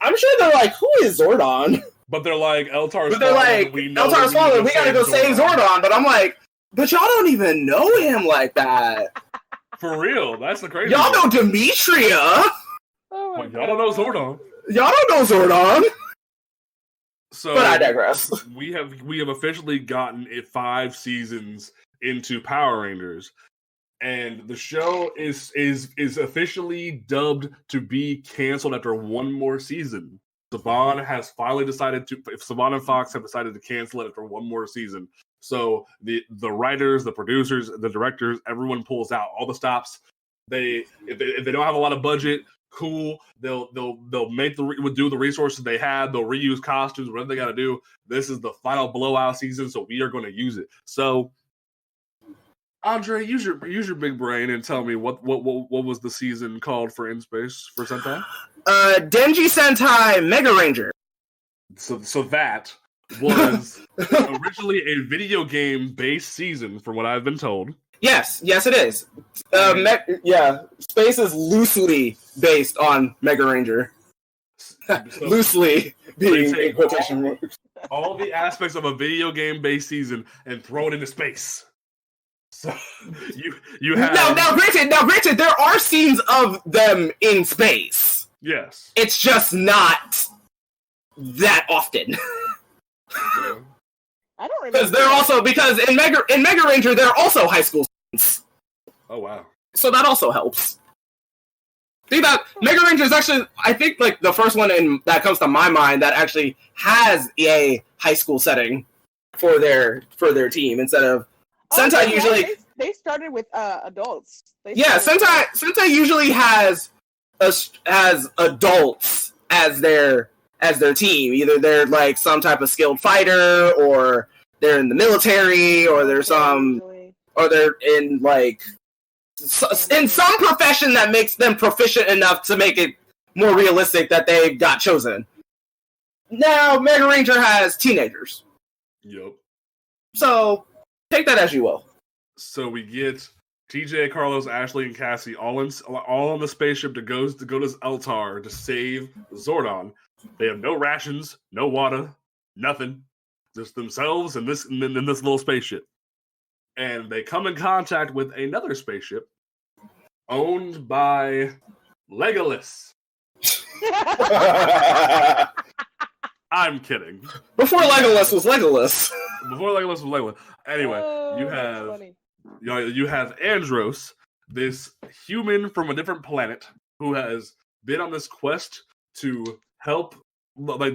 I'm sure they're who is Zordon? But they're Eltar's fallen. Eltar's fallen. We gotta go save Zordon. But I'm but y'all don't even know him like that. For real, that's the crazy. Y'all know Demetria. Oh y'all don't know Zordon. Y'all don't know Zordon. So, but I digress. We have officially gotten 5 seasons into Power Rangers, and the show is officially dubbed to be canceled after one more season. Saban has finally decided to. If Saban and Fox have decided to cancel it after one more season, so the writers, the producers, the directors, everyone pulls out. All the stops. If they don't have a lot of budget, cool. They'll do the resources they had. They'll reuse costumes, whatever they got to do. This is the final blowout season, so we are going to use it. So, Andre, use your big brain and tell me what was the season called for In Space for Sentai? Denji Sentai Mega Ranger. So that was originally a video game based season, from what I've been told. Yes, it is. Space is loosely based on Mega Ranger. So loosely being a quotation mark. All the aspects of a video game based season and throw it into space. So you have now granted, there are scenes of them in space. Yes, it's just not that often. I don't remember because in Mega Ranger they're also high school students. Oh wow! So that also helps. Think that Mega Ranger is actually, I think, like the first one that comes to my mind that actually has a high school setting for their team instead of Sentai. Usually they started with adults. Sentai usually has adults as their team. Either they're like some type of skilled fighter, or they're in the military, or they're in like in some profession that makes them proficient enough to make it more realistic that they got chosen. Now Mega Ranger has teenagers. Yep. So take that as you will. So we get TJ, Carlos, Ashley, and Cassie all on the spaceship to go to Eltar to save Zordon. They have no rations, no water, nothing. Just themselves and this little spaceship. And they come in contact with another spaceship owned by Legolas. I'm kidding. Before Legolas was Legolas. Anyway, you have Andros, this human from a different planet who has been on this quest to help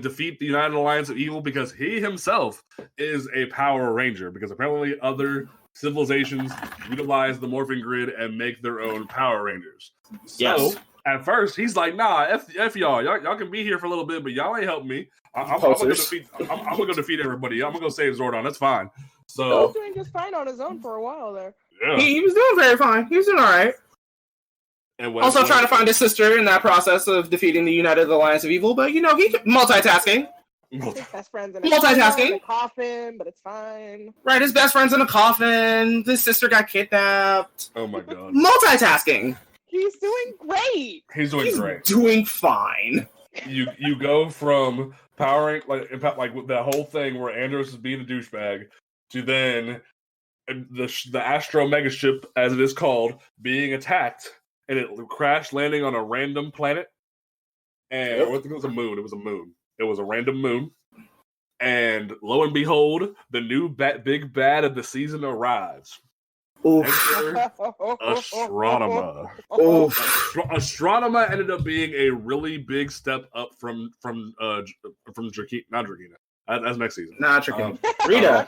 defeat the United Alliance of Evil because he himself is a Power Ranger, because apparently other civilizations utilize the morphin grid and make their own Power Rangers. So at first he's like, nah, F y'all can be here for a little bit, but y'all ain't helping me. I'm gonna go defeat everybody. I'm gonna go save Zordon. That's fine. So he was doing just fine on his own for a while there. Yeah. He was doing very fine. He was doing all right. And also trying to find his sister in that process of defeating the United Alliance of Evil, but he multitasking. His best friend's in multitasking. A coffin, but it's fine. Right, his best friend's in a coffin. His sister got kidnapped. Oh my god. Multitasking. He's doing great. He's great. Doing fine. You go from powering like with that whole thing where Andros is being a douchebag to then the Astro Megaship, as it is called, being attacked and it crash landing on a random planet. And I think it was a moon. It was a random moon. And lo and behold, the new big bad of the season arrives. Enter Astronema. Astronema ended up being a really big step up from not Drakina. That's next season. Not Drakina. Rita.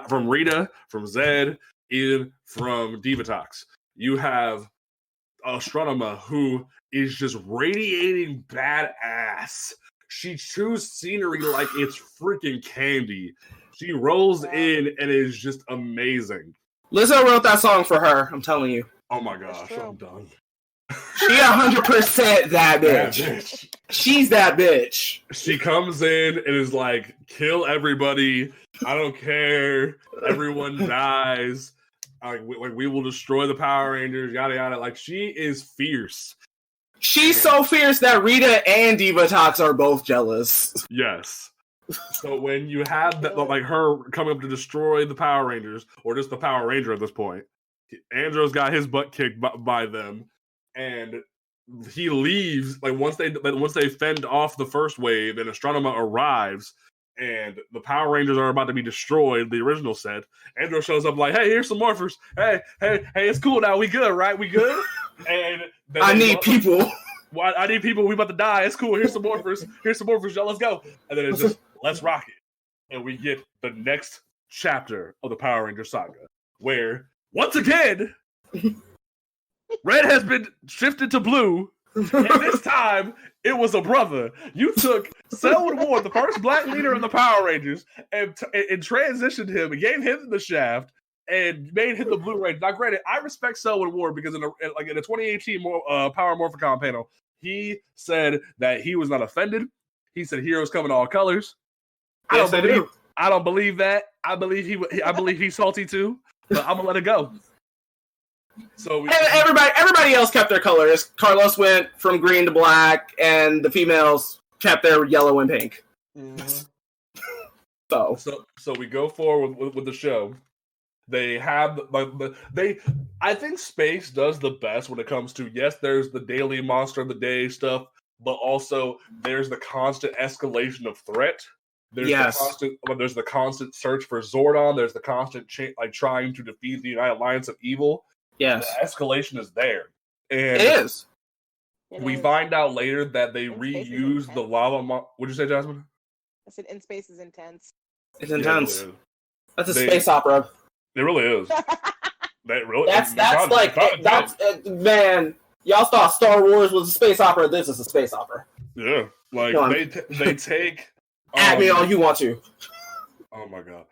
From Rita, from Zed, Ian, from Divatox. You have Astronema, who is just radiating badass. She chews scenery like it's freaking candy. She rolls in and is just amazing. Lizzo wrote that song for her, I'm telling you. Oh my gosh, I'm done. She 100% that bitch. She's that bitch. She comes in and is like, kill everybody. I don't care. Everyone dies. We will destroy the Power Rangers, yada yada. Like, she is fierce. She's so fierce that Rita and Divatox are both jealous. Yes. So when you have that, like her coming up to destroy the Power Rangers, or just the Power Ranger at this point, Andros got his butt kicked by them, and he leaves. Like once they fend off the first wave, and Astronema arrives, and the Power Rangers are about to be destroyed. The original set. Andros shows up like, "Hey, here's some morphers. Hey, it's cool now. We good, right? We good." And I need people. Well, I need people. We about to die. It's cool. Here's some morphers. Y'all. Let's go. And then it's just let's rock it. And we get the next chapter of the Power Ranger saga, where once again, red has been shifted to blue, and this time it was a brother. You took Selwyn Ward, the first black leader of the Power Rangers, and transitioned him and gave him the shaft and made him the Blue Ranger. Now, granted, I respect Selwyn Ward because in the 2018 Power Morphicon panel, he said that he was not offended. He said heroes come in all colors. I don't believe that. I believe he's salty too, but I'm gonna let it go. So everybody else kept their colors. Carlos went from green to black, and the females kept their yellow and pink. Mm-hmm. So we go forward with the show. They have I think Space does the best when it comes to, yes, there's the daily monster of the day stuff, but also there's the constant escalation of threat. There's the constant search for Zordon. There's the constant trying to defeat the United Alliance of Evil. Yes, the escalation is there, and it is. We find out later that they reused the lava. What'd you say, Jasmine? I said in space is intense. It's intense. Really That's a space opera. It really is. Man. Y'all thought Star Wars was a space opera. This is a space opera. Yeah, like they take. At me all you want to. Oh my god!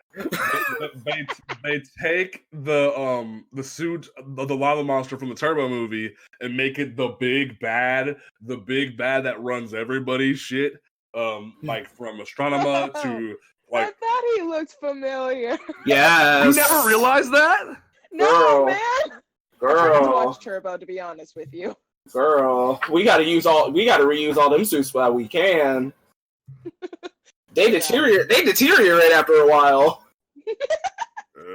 they take the suit of the lava monster from the Turbo movie and make it the big bad that runs everybody's shit. Like from Astronema to like. I thought he looked familiar. Yes. You never realized that? No, man. Girl. I watch Turbo, to be honest with you. Girl, we gotta reuse all them suits while we can. They deteriorate after a while.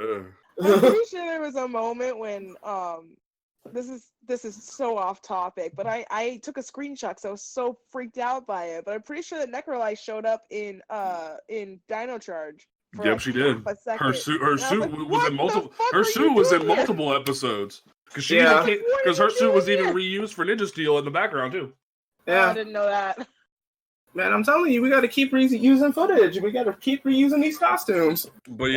I'm pretty sure there was a moment when this is so off topic, but I took a screenshot because I was so freaked out by it. But I'm pretty sure that Necrolife showed up in Dino Charge. Yep, she did. Her suit was in multiple. Her suit was in multiple episodes because her suit was even reused for Ninja Steel in the background too. Yeah, I didn't know that. Man, I'm telling you, we got to keep reusing footage. We got to keep reusing these costumes. But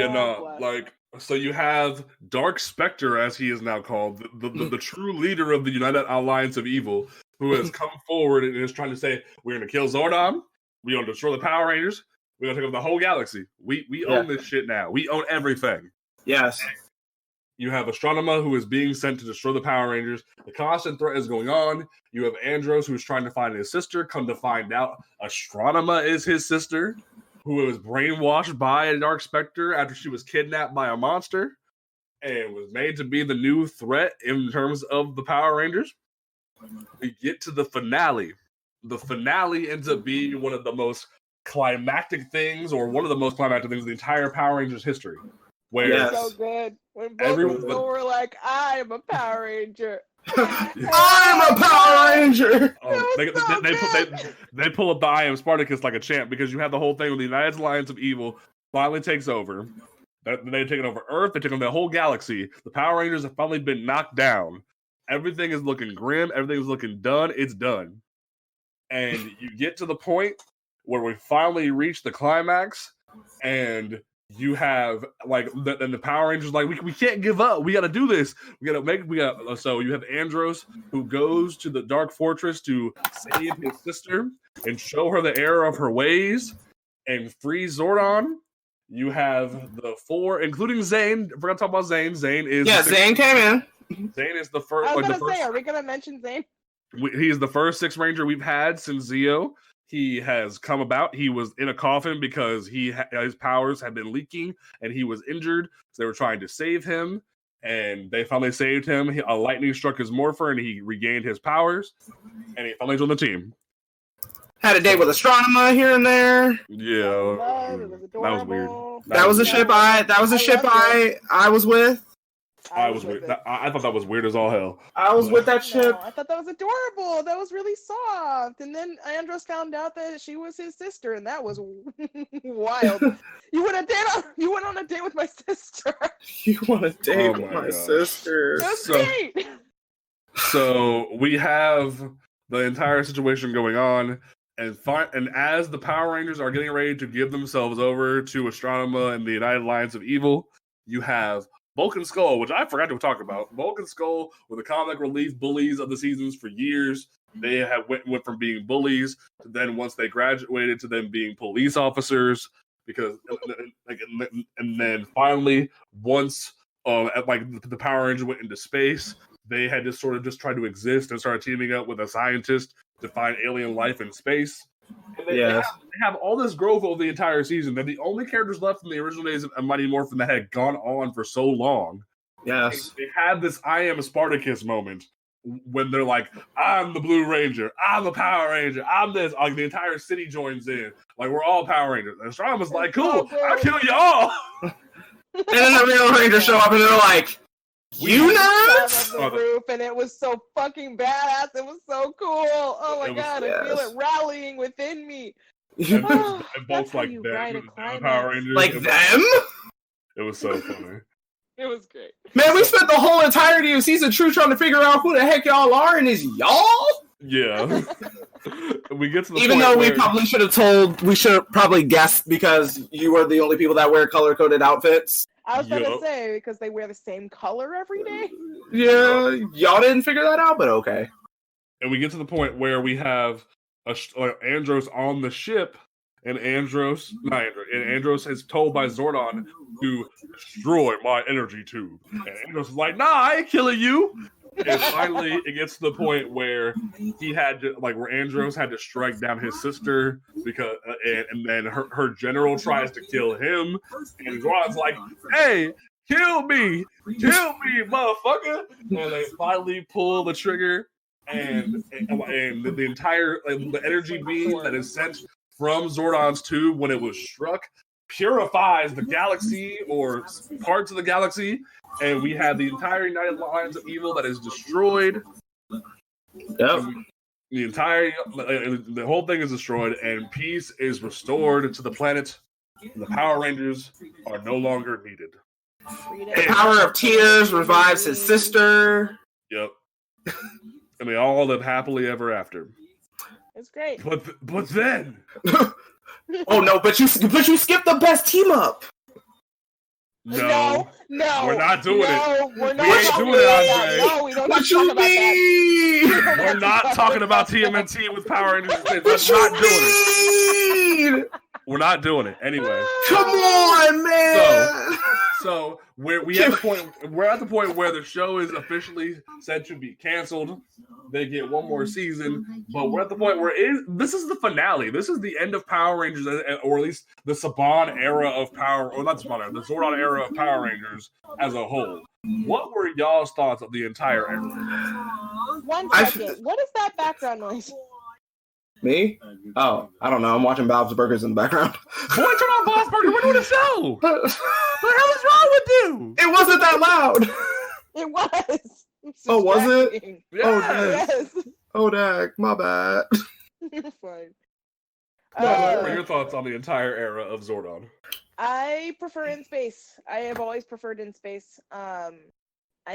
so you have Dark Spectre, as he is now called, the true leader of the United Alliance of Evil, who has come forward and is trying to say, we're going to kill Zordon, we're going to destroy the Power Rangers, we're going to take over the whole galaxy. We own this shit now. We own everything. Yes. You have Astronema, who is being sent to destroy the Power Rangers. The constant threat is going on. You have Andros, who is trying to find his sister. Come to find out, Astronema is his sister, who was brainwashed by a Dark Spectre after she was kidnapped by a monster and was made to be the new threat in terms of the Power Rangers. We get to the finale. The finale ends up being one of the most climactic things, or one of the most climactic things in the entire Power Rangers history. Where so good. When both of them were like, I'm a Power Ranger. I'm a Power Ranger. They pull up the I Am Spartacus like a champ, because you have the whole thing with the United Alliance of Evil finally takes over. They've taken over Earth. They've taken over the whole galaxy. The Power Rangers have finally been knocked down. Everything is looking grim. Everything is looking done. It's done. And you get to the point where we finally reach the climax, and you have the Power Rangers we can't give up. We got to do this. So you have Andros, who goes to the Dark Fortress to save his sister and show her the error of her ways and free Zordon. You have the four, including Zane. I forgot to talk about Zane. Zane came in. Zane is the first. I was gonna say, are we gonna mention Zane? He's the first Sixth Ranger we've had since Zeo. He has come about. He was in a coffin because his powers had been leaking and he was injured. So they were trying to save him, and they finally saved him. A lightning struck his morpher and he regained his powers, and he finally joined the team. Had a date with Astronema here and there. Yeah, that was weird. That was a ship I was with. I thought that was weird as all hell. I was with that ship. No, I thought that was adorable. That was really soft. And then Andros found out that she was his sister, and that was wild. You went on a date with my sister. You want a date with my sister? That's great. So we have the entire situation going on, and as the Power Rangers are getting ready to give themselves over to Astronema and the United Alliance of Evil, you have Bulk and Skull, which I forgot to talk about. Bulk and Skull were the comic relief bullies of the seasons for years. They have went from being bullies to then, once they graduated, to them being police officers. And then finally, once the Power Rangers went into space, they had to sort of just try to exist and started teaming up with a scientist to find alien life in space. And they have all this growth over the entire season. They're the only characters left from the original days of Mighty Morphin that had gone on for so long. Yes. They had this I am Spartacus moment when they're like, I'm the Blue Ranger, I'm the Power Ranger, I'm this. Like, the entire city joins in. Like, we're all Power Rangers. And Astronomer's like, cool, I'll kill y'all. And then the real Rangers show up and they're like, you nuts? The roof, and it was so fucking badass. It was so cool. Oh my god, I feel it rallying within me. And both like them, Power Rangers. Like them? It was so funny. It was great. Man, we spent the whole entirety of season 2 trying to figure out who the heck y'all are, and it's y'all? Yeah. We get to the Even point though where... we should have probably guessed because you are the only people that wear color-coded outfits. I was gonna say, because they wear the same color every day. Yeah, y'all didn't figure that out, but okay. And we get to the point where we have Andros on the ship, and Andros is told by Zordon to destroy my energy tube. And Andros is like, nah, I ain't killing you. And finally, it gets to the point where he had to, where Andros had to strike down his sister because, and then her general tries to kill him, and Zordon's like, "Hey, kill me, motherfucker!" And they finally pull the trigger, and the entire the energy beam that is sent from Zordon's tube when it was struck purifies the galaxy or parts of the galaxy. And we have the entire United Alliance of Evil that is destroyed. Yep. The whole thing is destroyed, and peace is restored to the planet. The Power Rangers are no longer needed. The Power of Tears revives his sister. Yep. And they all live happily ever after. It's great. But then... Oh no, but you skipped the best team up. No, we're not doing it. We're not. We ain't doing it, Andre. No, we don't. What you mean? We're not talking about TMNT with Power Rangers. We're not doing it. We're not doing it anyway. Come on, man. So we're at the point where the show is officially said to be canceled. They get one more season, but we're at the point where this is the finale. This is the end of Power Rangers, or at least the Saban era of Power, or not Saban era, the Zordon era of Power Rangers as a whole. What were y'all's thoughts of the entire era? 1 second. What is that background noise? Me? Oh, I don't know. I'm watching Bob's Burgers in the background. Boy, turn on Bob's Burgers. We're doing a show. What the hell is wrong with you? It wasn't that loud. It was. Oh, was it? Yeah. Oh, dang. Yes. Oh, dang. My bad. You're fine. What were your thoughts on the entire era of Zordon? I prefer In Space. I have always preferred In Space. I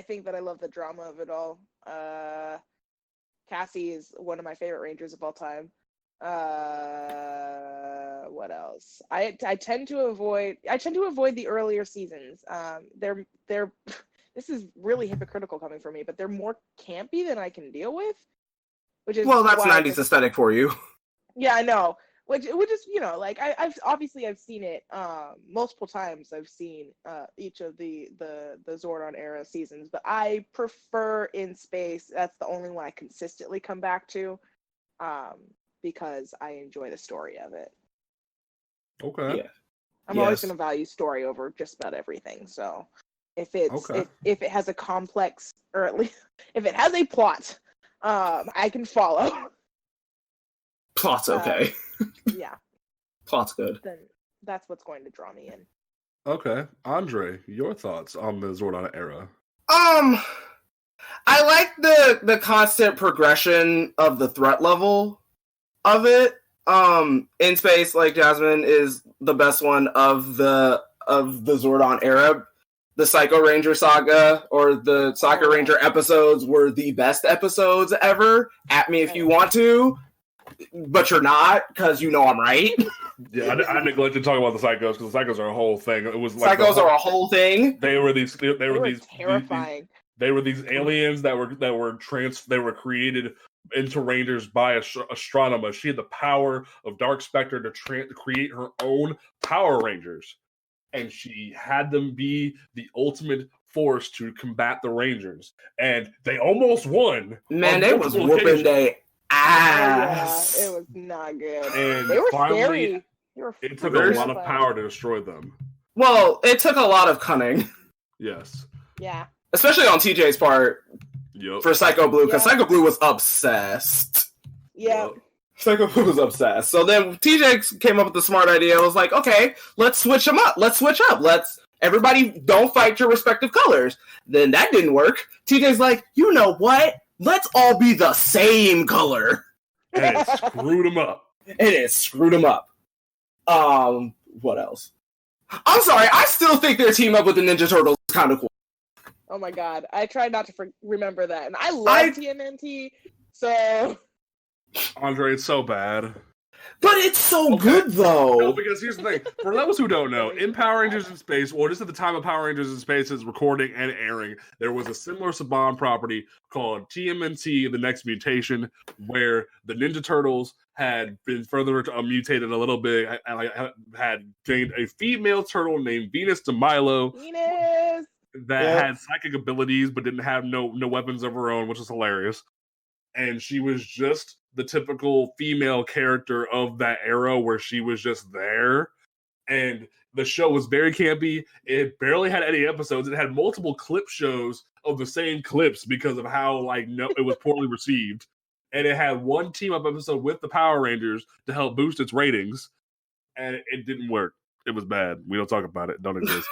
think that I love the drama of it all. Cassie is one of my favorite Rangers of all time. What else? I tend to avoid the earlier seasons. They're this is really hypocritical coming from me, but they're more campy than I can deal with. Which is well, that's 90s aesthetic for you. Yeah, I know. Which is, I've seen it multiple times. I've seen each of the Zordon era seasons, but I prefer In Space. That's the only one I consistently come back to, because I enjoy the story of it. Okay. Yeah. I'm always going to value story over just about everything. So if it has a complex, or at least if it has a plot, I can follow. Plot's okay. Yeah. Plot's good. Then that's what's going to draw me in. Okay. Andre, your thoughts on the Zordon era? I like the constant progression of the threat level of it. In space, like Jasmine is the best one of the Zordon era. The Psycho Ranger saga or the Psycho Ranger episodes were the best episodes ever. At me if you want to, but you're not, because you know I'm right. Yeah, I neglected talking about the Psychos because the Psychos are a whole thing. It was like Psychos are a whole thing. They were these terrifying. They were these aliens that were created into Rangers by Astronema. She had the power of Dark Spectre to create her own Power Rangers, and she had them be the ultimate force to combat the Rangers, and they almost won. Man, they was whooping their ass. Oh, yeah. It was not good. And they were finally, scary. It took a lot of power to destroy them. Well, it took a lot of cunning. Yes. Yeah. Especially on TJ's part. Yep. For Psycho Blue, because Psycho Blue was obsessed. Yeah. Psycho Blue was obsessed. So then TJ came up with the smart idea. It was like, okay, let's switch them up. Everybody don't fight your respective colors. Then that didn't work. TJ's like, you know what? Let's all be the same color. And it screwed them up. What else? I'm sorry, I still think their team up with the Ninja Turtles is kind of cool. Oh my god, I tried not to remember that. And I love TMNT, so... Andre, it's so bad. But it's so good, though. No, because here's the thing. For those who don't know, in Power Rangers in Space, or just at the time of Power Rangers in Space's recording and airing, there was a similar Saban property called TMNT, The Next Mutation, where the Ninja Turtles had been further mutated a little bit, and had gained a female turtle named Venus de Milo. Venus! That had psychic abilities, but didn't have no weapons of her own, which is hilarious. And she was just the typical female character of that era where she was just there. And the show was very campy. It barely had any episodes. It had multiple clip shows of the same clips because of how it was poorly received. And it had one team-up episode with the Power Rangers to help boost its ratings. And it didn't work. It was bad. We don't talk about it. It don't exist.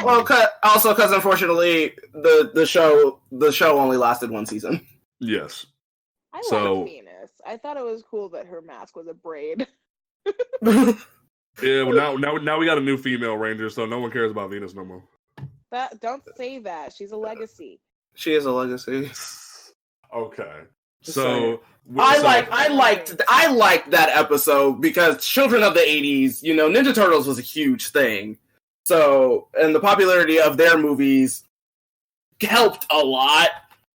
Well, also because unfortunately the show only lasted one season. Yes. I like Venus. I thought it was cool that her mask was a braid. Yeah, well now we got a new female ranger, so no one cares about Venus no more. Don't say that. She's a legacy. She is a legacy. Okay. So I liked that episode because children of the 80s, Ninja Turtles was a huge thing. So, and the popularity of their movies helped a lot.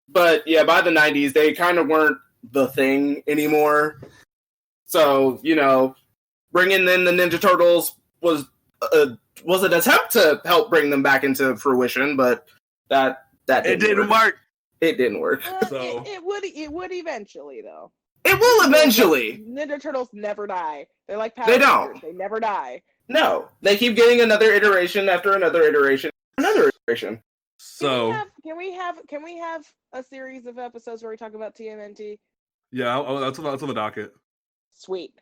But yeah, by the 90s, they kind of weren't the thing anymore. So, bringing in the Ninja Turtles was an attempt to help bring them back into fruition, but that didn't work. It didn't work. So it would eventually, though. It will eventually. Ninja Turtles never die. They're like Power Rangers. Rangers. They never die. No, they keep getting another iteration after another iteration, another iteration. So can we have a series of episodes where we talk about TMNT? Yeah, that's on the docket. Sweet.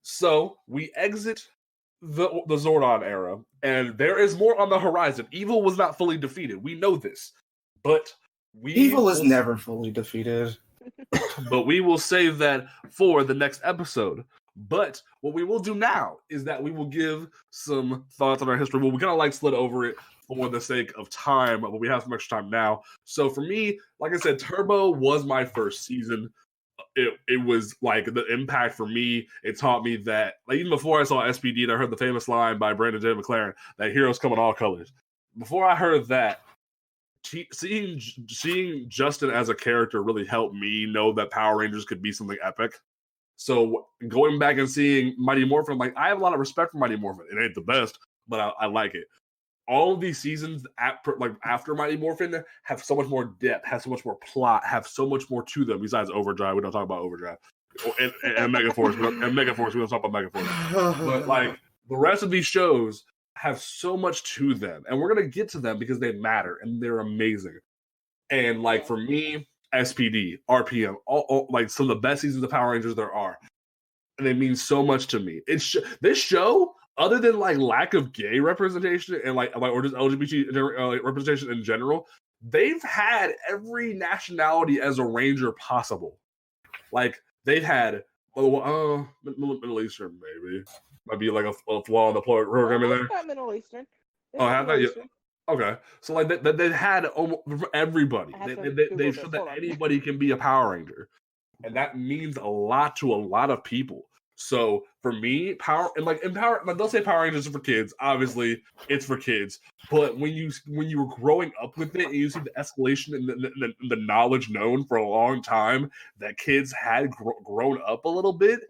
So we exit the Zordon era, and there is more on the horizon. Evil was not fully defeated. We know this, but Evil is never fully defeated. But we will save that for the next episode. But what we will do now is that we will give some thoughts on our history. Well, we kind of slid over it for the sake of time, but we have some extra time now. So for me, like I said, Turbo was my first season. It was the impact for me. It taught me that even before I saw SPD and I heard the famous line by Brandon J. McLaren that heroes come in all colors. Before I heard that, seeing Justin as a character really helped me know that Power Rangers could be something epic. So going back and seeing Mighty Morphin, I have a lot of respect for Mighty Morphin. It ain't the best, but I like it. All of these seasons after Mighty Morphin have so much more depth, have so much more plot, have so much more to them. Besides Overdrive, we don't talk about Overdrive, and Megaforce. We don't talk about Megaforce. But the rest of these shows have so much to them, and we're gonna get to them because they matter and they're amazing. And for me, SPD, RPM, all some of the best seasons of Power Rangers there are, and they mean so much to me. This show, other than lack of gay representation and or just LGBT representation in general, they've had every nationality as a ranger possible. Like they've had Middle Eastern maybe might be like a flaw in the program in there. Middle Eastern. Oh, have that? Yeah. Okay, so like they had everybody. They showed that anybody can be a Power Ranger, and that means a lot to a lot of people. So for me, Power, they'll say Power Rangers are for kids. Obviously, it's for kids. But when you were growing up with it and you see the escalation and the knowledge known for a long time that kids had grown up a little bit,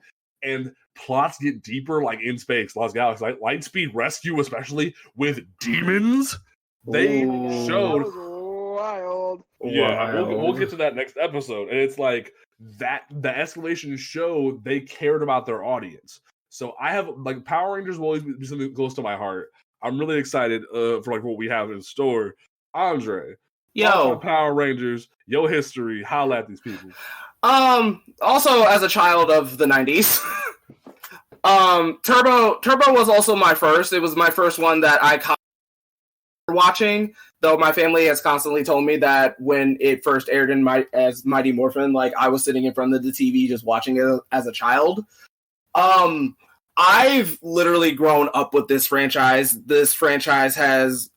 and plots get deeper, like in space, Lost Galaxy, like Lightspeed Rescue, especially with demons. They showed wild. Yeah, we'll get to that next episode. And it's like that the escalation show they cared about their audience. So I have like Power Rangers will always be something close to my heart. I'm really excited for like what we have in store. Andre, Power Rangers, your history, holla at these people. Also as a child of the 90s. Turbo was also my first. It was my first one that I caught watching, though my family has constantly told me that when it first aired as Mighty Morphin, like I was sitting in front of the TV just watching it as a child. I've literally grown up with this franchise. This franchise has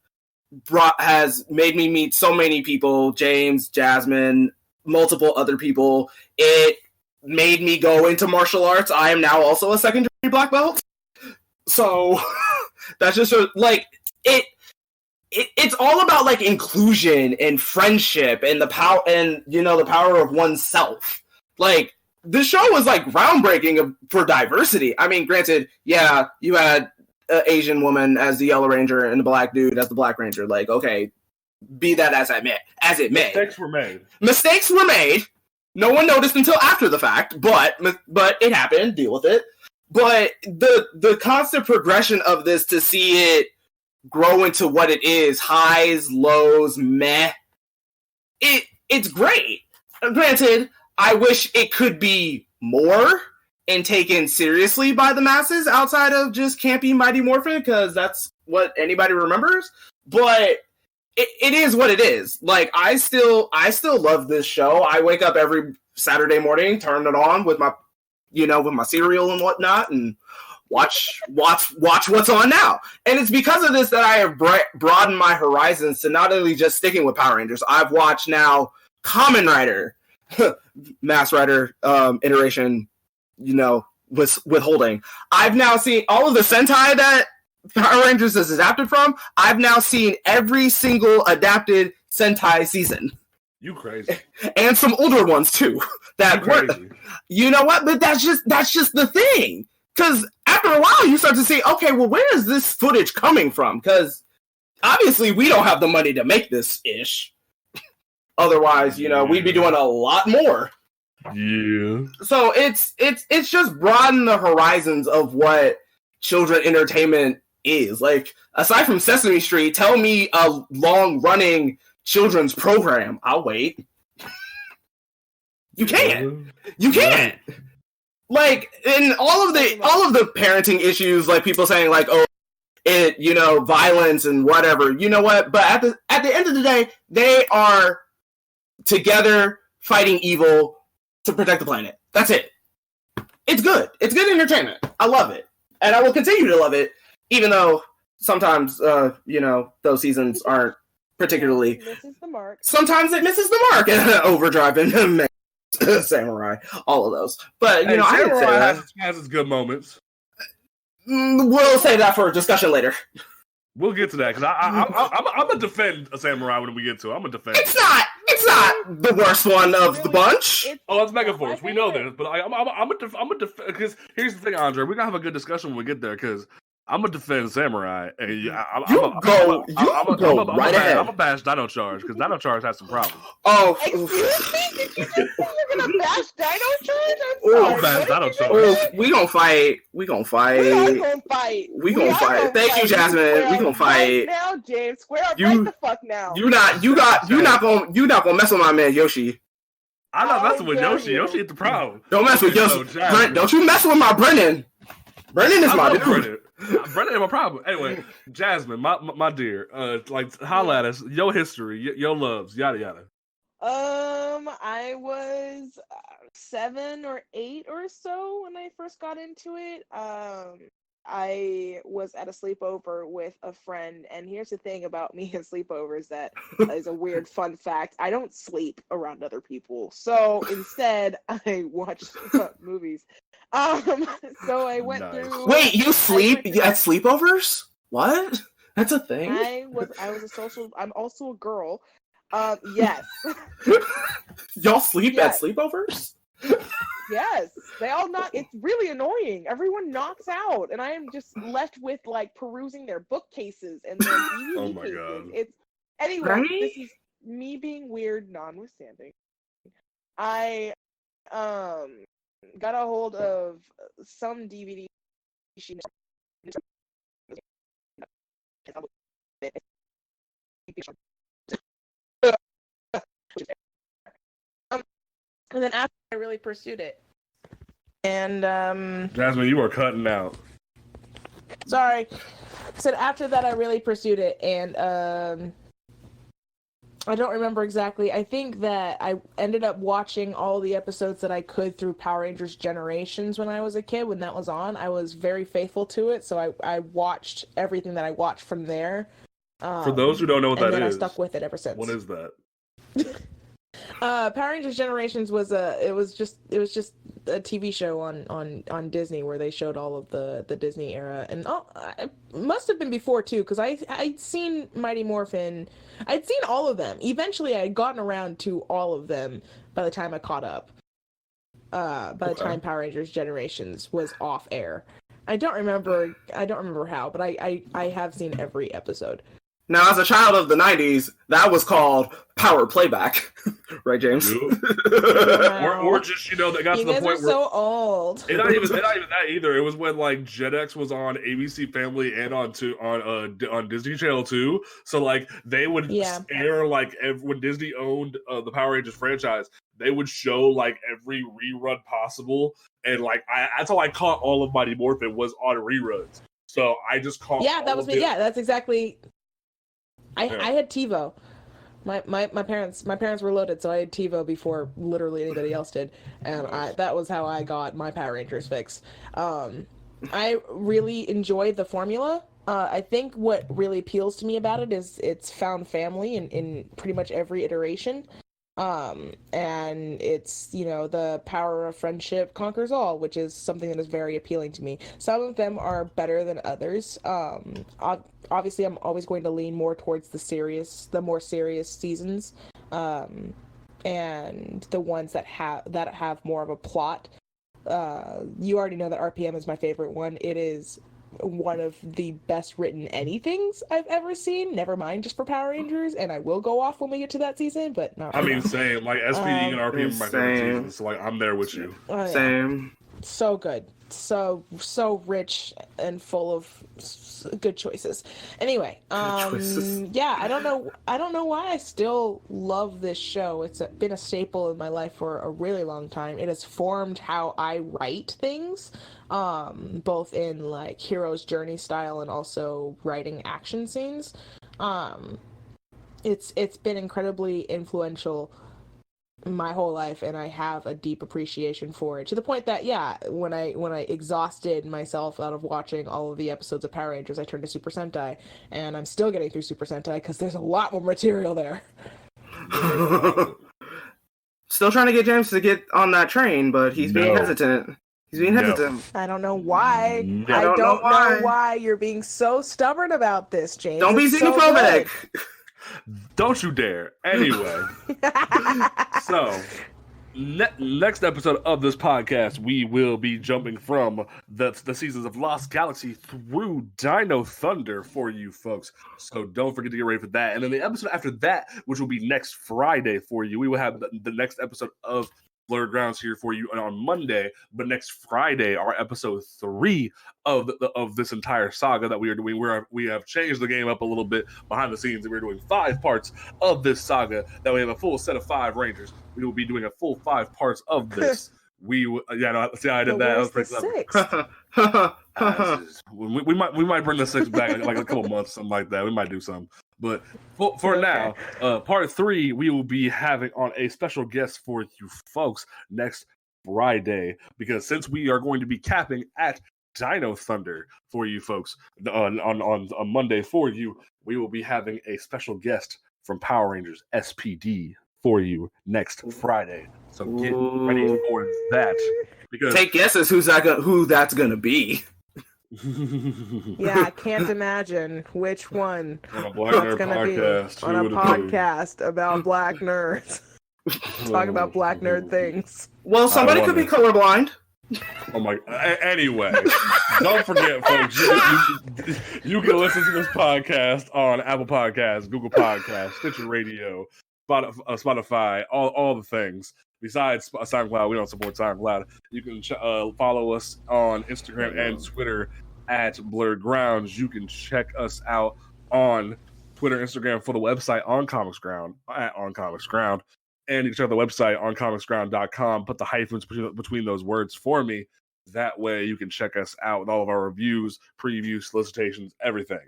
made me meet so many people, James, Jasmine, multiple other people. It made me go into martial arts. I am now also a secondary black belt. So that's just like it's all about like inclusion and friendship and the power and the power of oneself. Like the show was like groundbreaking for diversity. I mean, granted, yeah, you had an Asian woman as the Yellow Ranger and a black dude as the Black Ranger. Like, okay, be that as it may. Mistakes were made. No one noticed until after the fact, but it happened. Deal with it. But the constant progression of this to see it grow into what it is, highs, lows, meh. It's great. Granted, I wish it could be more and taken seriously by the masses outside of just campy Mighty Morphin, because that's what anybody remembers. But it is what it is. Like I still love this show. I wake up every Saturday morning, turn it on with my with my cereal and whatnot, and watch what's on now. And it's because of this that I have broadened my horizons to not only just sticking with Power Rangers. I've watched now Kamen Rider, Mass Rider iteration, withholding. I've now seen all of the Sentai that Power Rangers is adapted from. I've now seen every single adapted Sentai season. You crazy. And some older ones too. That were, you know what? But that's just the thing. Because after a while, you start to see, okay, well, where is this footage coming from? Because obviously, we don't have the money to make this ish. Otherwise, we'd be doing a lot more. Yeah. So it's just broaden the horizons of what children entertainment is. Like, aside from Sesame Street, tell me a long-running children's program. I'll wait. You can't. You can't. Like, in all of the parenting issues, like people saying like, oh, it, violence and whatever, you know what? But at the end of the day, they are together fighting evil to protect the planet. That's it. It's good. It's good entertainment. I love it. And I will continue to love it, even though sometimes, those seasons aren't particularly... Misses the mark. Sometimes it misses the mark. Overdrive and Samurai, all of those. But Samurai has its good moments. We'll save that for a discussion later. We'll get to that because I'm gonna defend a Samurai when we get to it. I'm gonna defend. It's not the worst one of the bunch. It's Megaforce. We know this, but I'm gonna defend because here's the thing, Andre. We're gonna have a good discussion when we get there because I'm gonna defend Samurai, and I'm right ahead. I'm gonna bash Dino Charge because Dino Charge has some problems. Oh, excuse me? Did you just say you're gonna bash Dino Charge? I'm bash Dino Charge. We gonna fight. We gonna fight. Thank you, Jasmine. We gonna fight. Right now, James. Square up right the fuck now. You not gonna mess with my man Yoshi. I'm not messing with Yoshi. Yoshi is the problem. Don't mess with Yoshi. Don't you mess with my Brennan. Brendan is my dude. Brendan ain't my problem. Anyway, Jasmine, my dear, holla at us. Your history, your loves, yada yada. I was 7 or 8 or so when I first got into it. I was at a sleepover with a friend, and here's the thing about me and sleepovers that is a weird fun fact. I don't sleep around other people, so instead I watch movies. So I went through. Wait, you sleep at sleepovers? What? That's a thing? I was a social. I'm also a girl. Yes. Y'all sleep at sleepovers? Yes, they all knock. It's really annoying. Everyone knocks out, and I am just left with like perusing their bookcases and their DVD cases. God. It's anyway. Right? This is me being weird, notwithstanding. I got a hold of some DVD. And then after I really pursued it. And Jasmine, you are cutting out. Sorry. So after that I really pursued it, and I don't remember exactly. I think that I ended up watching all the episodes that I could through Power Rangers Generations when I was a kid. When that was on, I was very faithful to it, so I watched everything that I watched from there. For those who don't know what that is, I stuck with it ever since. What is that? Power Rangers Generations was just a TV show on Disney where they showed all of the Disney era, and it must have been before too, because I'd seen Mighty Morphin, I'd seen all of them. Eventually, I had gotten around to all of them by the time I caught up. By the time Power Rangers Generations was off air, I don't remember how, but I have seen every episode. Now, as a child of the 90s, that was called power playback. Right, James? or just, they got to the point where... so old. It's not even that either. It was when, like, Jetix was on ABC Family and on Disney Channel 2. So, like, they would air, like, when Disney owned the Power Rangers franchise, they would show, like, every rerun possible. And, like, that's how I caught all of Mighty Morphin was on reruns. So, I just caught that was me. Yeah, that's exactly... I had TiVo. My parents were loaded, so I had TiVo before literally anybody else did, and that was how I got my Power Rangers fix. I really enjoyed the formula. I think what really appeals to me about it is it's found family in pretty much every iteration. And it's, the power of friendship conquers all, which is something that is very appealing to me. Some of them are better than others. Obviously I'm always going to lean more towards the more serious seasons, and the ones that have more of a plot. You already know that RPM is my favorite one. It is one of the best written anythings I've ever seen, never mind just for Power Rangers, and I will go off when we get to that season, but not right now. Same, like SPD and RPM are my favorite seasons, so like I'm there with you. Same. So good, so rich and full of good choices. Anyway, yeah, I don't know why I still love this show. It's been a staple in my life for a really long time. It has formed how I write things, both in like hero's journey style and also writing action scenes. It's been incredibly influential my whole life, and I have a deep appreciation for it, to the point that when I exhausted myself out of watching all of the episodes of Power Rangers, I turned to Super Sentai, and I'm still getting through Super Sentai because there's a lot more material there. Still trying to get James to get on that train, but he's being hesitant. I don't know why. I don't know why you're being so stubborn about this, James. Don't be xenophobic. Don't you dare. Anyway. So, next episode of this podcast, we will be jumping from the seasons of Lost Galaxy through Dino Thunder for you folks. So don't forget to get ready for that. And then the episode after that, which will be next Friday for you, we will have the next episode of Blerd Grounds here for you on Monday, but next Friday, our episode 3 of this entire saga that we are doing. We have changed the game up a little bit behind the scenes, and we're doing 5 parts of this saga. That we have a full set of 5 Rangers. We will be doing a full 5 parts of this. we see how I did that. That was pretty clever. We might bring the 6 back like a couple months, something like that. We might do something. But for now, part 3, we will be having on a special guest for you folks next Friday, because since we are going to be capping at Dino Thunder for you folks on Monday for you, we will be having a special guest from Power Rangers SPD for you next Friday. So get ready for that. Because take guesses who that's gonna be. Yeah, I can't imagine which one. On a Black Nerd podcast. On a podcast about black nerds. Talk about black nerd things. Well, somebody could be colorblind. Oh my! Anyway, don't forget, folks. You can listen to this podcast on Apple Podcasts, Google Podcasts, Stitcher Radio, Spotify, all the things. Besides SoundCloud, we don't support SoundCloud. You can follow us on Instagram and Twitter at Blerd Grounds. You can check us out on Twitter, Instagram for the website on Comics Ground at On Comics Ground. And you can check out the website on comicsground.com. Put the hyphens between those words for me. That way you can check us out with all of our reviews, previews, solicitations, everything.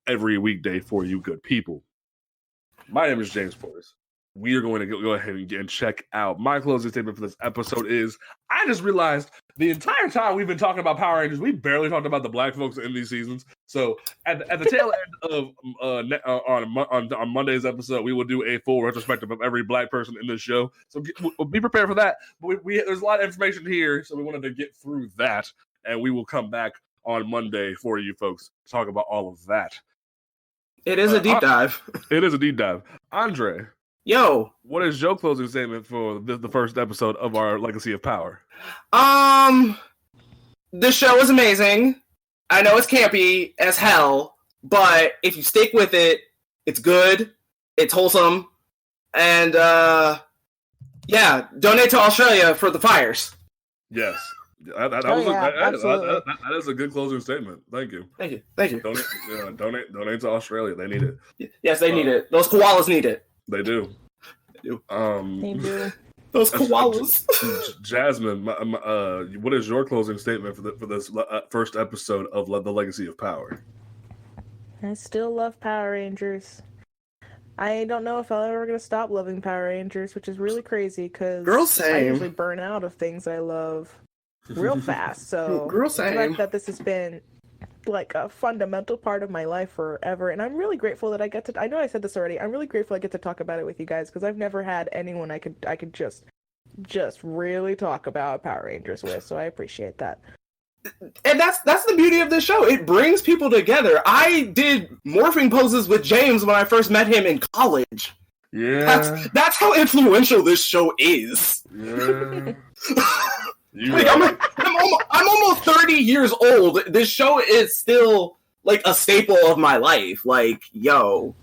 Every weekday for you good people. My name is James Portis. We are going to go ahead and check out. My closing statement for this episode is, I just realized the entire time we've been talking about Power Rangers, we barely talked about the black folks in these seasons. So at the tail end of on Monday's episode, we will do a full retrospective of every black person in this show. So be prepared for that. But there's a lot of information here, so we wanted to get through that, and we will come back on Monday for you folks to talk about all of that. It is a deep dive. It is a deep dive. Andre. Yo, what is your closing statement for the first episode of our Legacy of Power? This show is amazing. I know it's campy as hell, but if you stick with it, it's good, it's wholesome, and yeah, donate to Australia for the fires. Yes. That is a good closing statement. Thank you. Donate to Australia. They need it. Yes, they need it. Those koalas need it. They do. They do. Those koalas. Jasmine, what is your closing statement for this first episode of The Legacy of Power? I still love Power Rangers. I don't know if I'm ever going to stop loving Power Rangers, which is really crazy because I usually burn out of things I love real fast. So I like that this has been like a fundamental part of my life forever, and I'm really grateful that I know I said this already, I'm really grateful I get to talk about it with you guys, because I've never had anyone I could just really talk about Power Rangers with, so I appreciate that. And that's the beauty of this show. It brings people together. I did morphing poses with James when I first met him in college. Yeah, that's how influential this show is. Yeah. I'm almost 30 years old. This show is still like a staple of my life. Like, yo.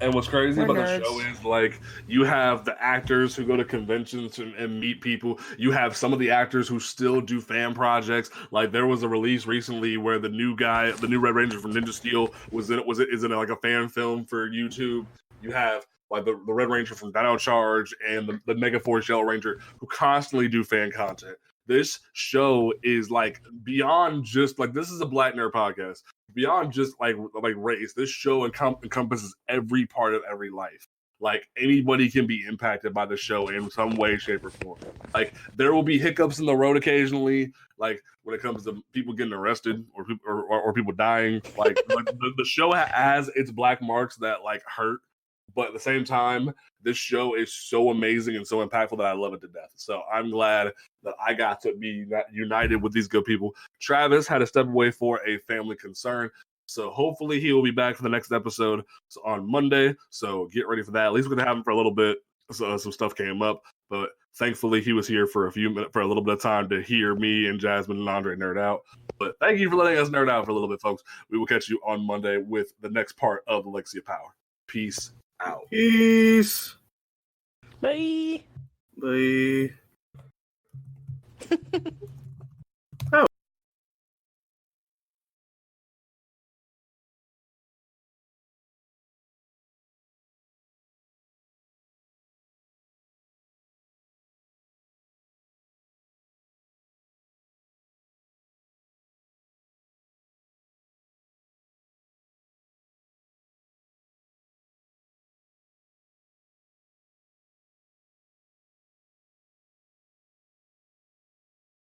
And what's crazy about the show is, like, you have the actors who go to conventions and meet people. You have some of the actors who still do fan projects. Like, there was a release recently where the new Red Ranger from Ninja Steel is in like a fan film for YouTube. You have like the Red Ranger from Dino Charge and the Mega Force Yellow Ranger who constantly do fan content. This show is like beyond just like, this is a Black Nerd podcast. Beyond just like race, this show encompasses every part of every life. Like, anybody can be impacted by the show in some way, shape, or form. Like, there will be hiccups in the road occasionally, like when it comes to people getting arrested or people dying. Like, the show has its black marks that like hurt. But at the same time, this show is so amazing and so impactful that I love it to death. So I'm glad that I got to be united with these good people. Travis had to step away for a family concern. So hopefully he will be back for the next episode on Monday. So get ready for that. At least we're going to have him for a little bit. So some stuff came up. But thankfully he was here for a little bit of time to hear me and Jasmine and Andre nerd out. But thank you for letting us nerd out for a little bit, folks. We will catch you on Monday with the next part of the Legacy of Power. Peace out. Peace. Bye. Bye.